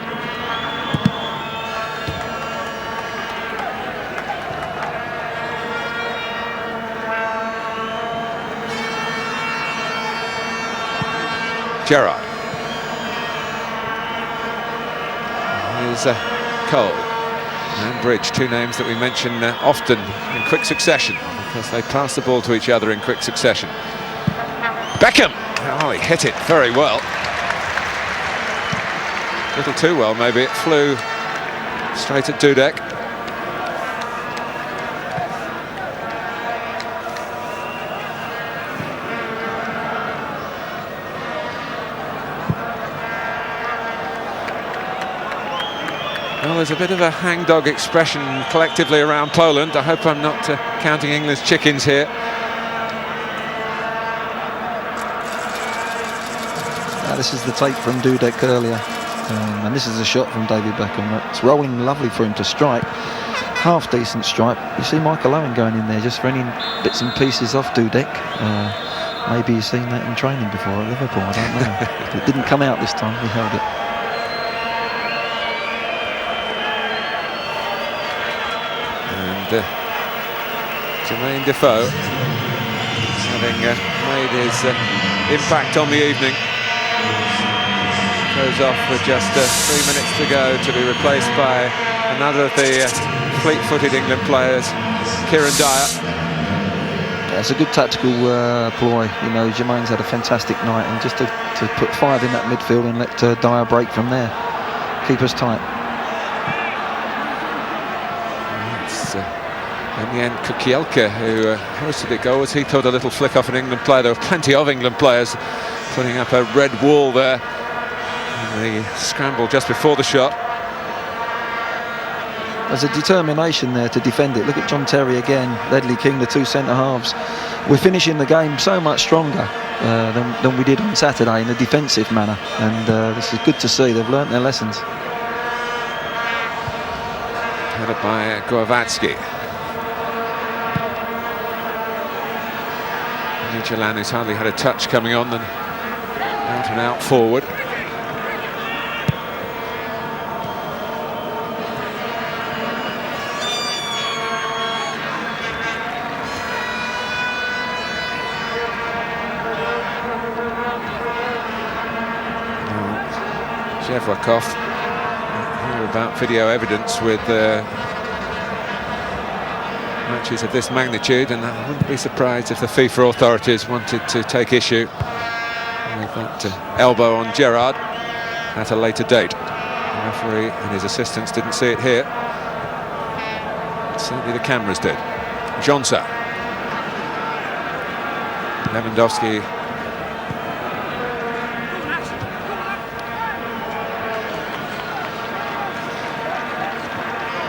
Gerrard. Here's Cole and Bridge, two names that we mention often in quick succession because they pass the ball to each other in quick succession. Beckham! Oh, he hit it very well. A little too well, maybe. It flew straight at Dudek. Well, there's a bit of a hangdog expression collectively around Poland. I hope I'm not counting England's chickens here. This is the tape from Dudek earlier, and this is a shot from David Beckham. It's rolling lovely for him to strike. Half decent strike. You see Michael Owen going in there, just running bits and pieces off Dudek. Maybe you've seen that in training before at Liverpool, I don't know. It didn't come out this time, he held it. Jermain Defoe having made his impact on the evening, goes off with just 3 minutes to go to be replaced by another of the fleet-footed England players, Kieron Dyer. Yeah, it's a good tactical ploy. You know, Jermain's had a fantastic night, and just to put five in that midfield and let Dyer break from there, keep us tight. It's In the end, Kukiełka, who hosted the goal, he thought a little flick off an England player. There were plenty of England players putting up a red wall there. And the scramble just before the shot. There's a determination there to defend it. Look at John Terry again, Ledley King, the two centre-halves. We're finishing the game so much stronger than we did on Saturday in a defensive manner. And this is good to see. They've learnt their lessons. Headed by Głowacki. Niedzielan, who's hardly had a touch coming on, then out and out forward. Żewłakow, hear about video evidence with matches of this magnitude, and I wouldn't be surprised if the FIFA authorities wanted to take issue with that elbow on Gerrard at a later date. The referee and his assistants didn't see it here. Certainly the cameras did. Rząsa. Lewandowski.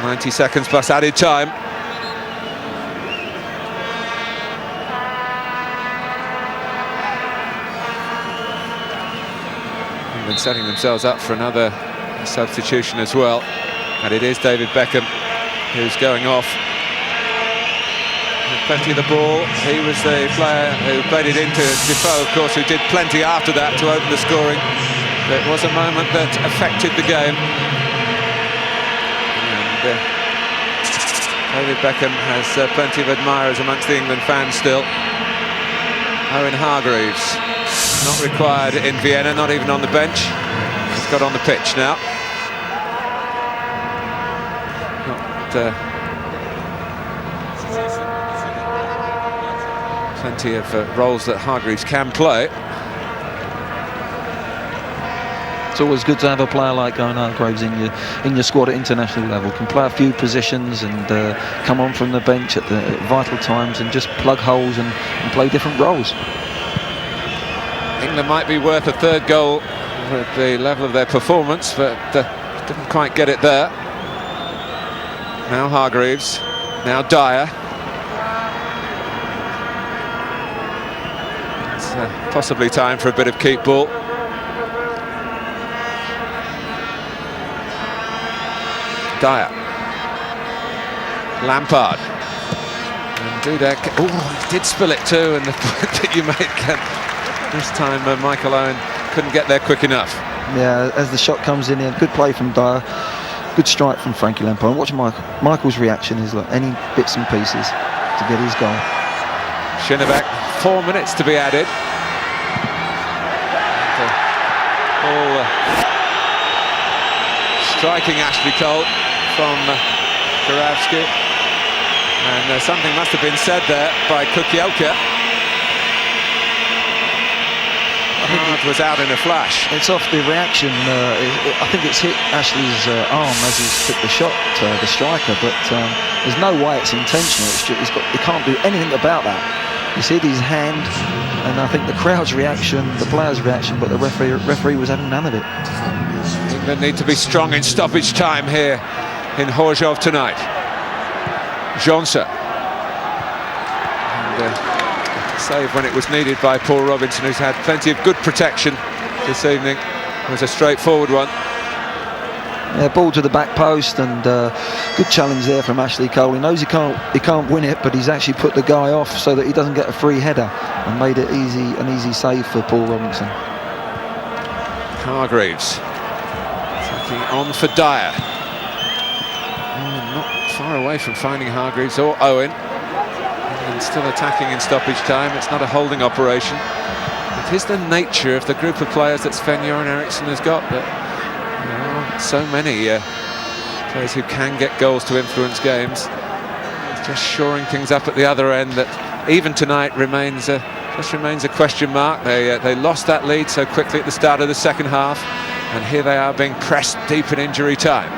"90 seconds plus added time." England setting themselves up for another substitution as well, and it is David Beckham who's going off. Had plenty of the ball. He was the player who played it into Defoe, of course, who did plenty after that to open the scoring. But it was a moment that affected the game. David Beckham has plenty of admirers amongst the England fans still. Owen Hargreaves, not required in Vienna, not even on the bench. He's got on the pitch now. Plenty of roles that Hargreaves can play. It's always good to have a player like Owen Hargreaves in your squad at international level. Can play a few positions and come on from the bench at the vital times and just plug holes and play different roles. England might be worth a third goal with the level of their performance, but didn't quite get it there. Now Hargreaves, now Dyer. It's possibly time for a bit of keep ball. Dyer, Lampard, and Dudek. Oh, he did spill it too, and the point that you made, Ken, this time Michael Owen couldn't get there quick enough. Yeah, as the shot comes in here, good play from Dyer, good strike from Frankie Lampard. And watch Michael's reaction is like any bits and pieces to get his goal. Krzynówek, 4 minutes to be added. All striking Ashley Cole from Gorawski, and something must have been said there by Kukiełka. I think it was out in a flash. It's off the reaction. I think it's hit Ashley's arm as he took the shot, the striker, but there's no way it's intentional. He can't do anything about that. He's hit his hand, and I think the crowd's reaction, the players' reaction, but the referee was having none of it. England need to be strong in stoppage time here in Chorzów tonight. Rząsa. And save when it was needed by Paul Robinson, who's had plenty of good protection this evening. It was a straightforward one. Yeah, ball to the back post, and good challenge there from Ashley Cole. He knows he can't win it, but he's actually put the guy off so that he doesn't get a free header, and made it an easy save for Paul Robinson. Hargreaves taking on for Dyer. Not far away from finding Hargreaves or Owen, and still attacking in stoppage time. It's not a holding operation. It is the nature of the group of players that Sven-Göran Eriksson has got, that so many players who can get goals to influence games. It's just shoring things up at the other end that even tonight remains a question mark. They lost that lead so quickly at the start of the second half, and here they are being pressed deep in injury time.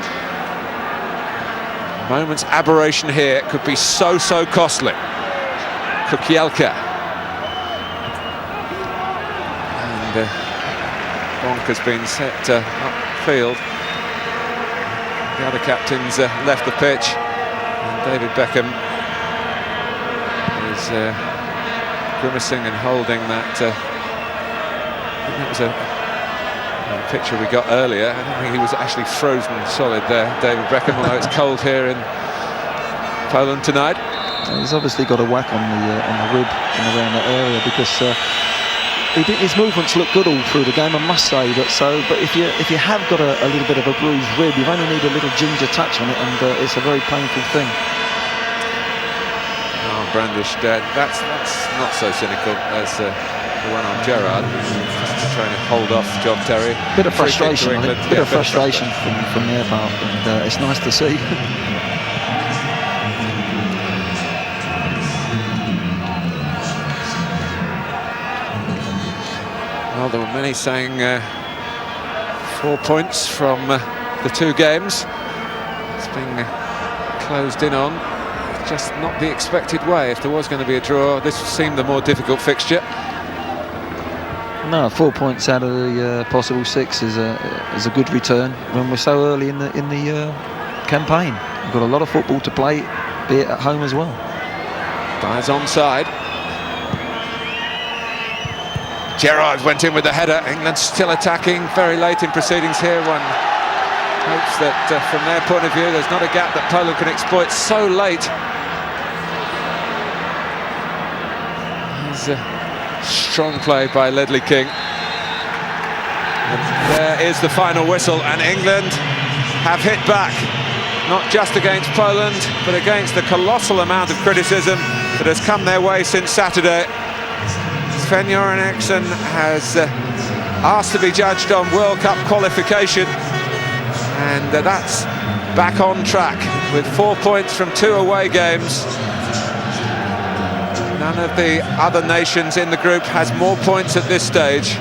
moment's aberration here could be so costly. Kukiełka. And Bąk has been set upfield. The other captains left the pitch, and David Beckham is grimacing and holding that. I think that was a picture we got earlier. I don't think he was actually frozen solid there, David Beckham, although it's cold here in Poland tonight. He's obviously got a whack on the rib and around that area, because his movements look good all through the game, I must say. But if you have got a little bit of a bruised rib, you only need a little ginger touch on it, and it's a very painful thing. Oh, brandished. That's not so cynical as the one on Gerrard, just trying to hold off John Terry. Bit of frustration, I think. Bit of frustration from their part, and it's nice to see. Well, there were many saying 4 points from the two games. It's been closed in on, just not the expected way. If there was going to be a draw, this seemed the more difficult fixture. No, 4 points out of the possible 6 is a good return when we're so early in the campaign. We've got a lot of football to play, be it at home as well. Dyer's onside. Gerrard went in with the header. England still attacking very late in proceedings here. One hopes that from their point of view there's not a gap that Poland can exploit so late. There's a strong play by Ledley King. And there is the final whistle, and England have hit back, not just against Poland, but against the colossal amount of criticism that has come their way since Saturday. Sven-Göran has asked to be judged on World Cup qualification, and that's back on track with 4 points from 2 away games. None of the other nations in the group has more points at this stage.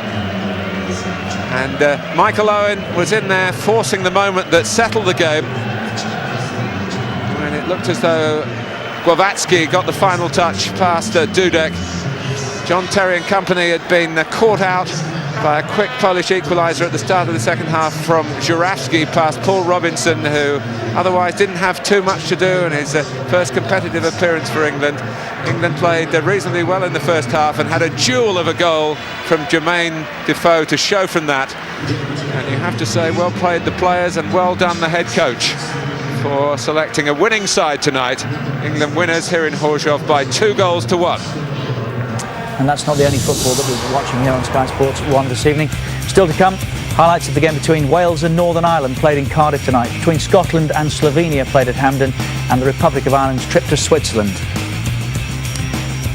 And Michael Owen was in there forcing the moment that settled the game, when it looked as though Głowacki got the final touch past Dudek. John Terry and company had been caught out by a quick Polish equaliser at the start of the second half from Żurawski past Paul Robinson, who otherwise didn't have too much to do in his first competitive appearance for England. England played reasonably well in the first half and had a jewel of a goal from Jermain Defoe to show from that. And you have to say, well played the players and well done the head coach for selecting a winning side tonight. England winners here in Chorzów by 2-1. And that's not the only football that we're watching here on Sky Sports 1 this evening. Still to come, highlights of the game between Wales and Northern Ireland played in Cardiff tonight, between Scotland and Slovenia played at Hampden, and the Republic of Ireland's trip to Switzerland.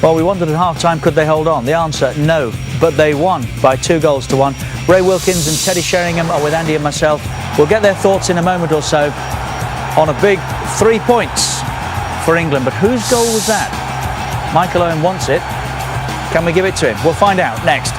Well, we wondered at half-time, could they hold on? The answer, no, but they won by 2-1. Ray Wilkins and Teddy Sheringham are with Andy and myself. We'll get their thoughts in a moment or so on a big 3 points for England. But whose goal was that? Michael Owen wants it. Can we give it to him? We'll find out next.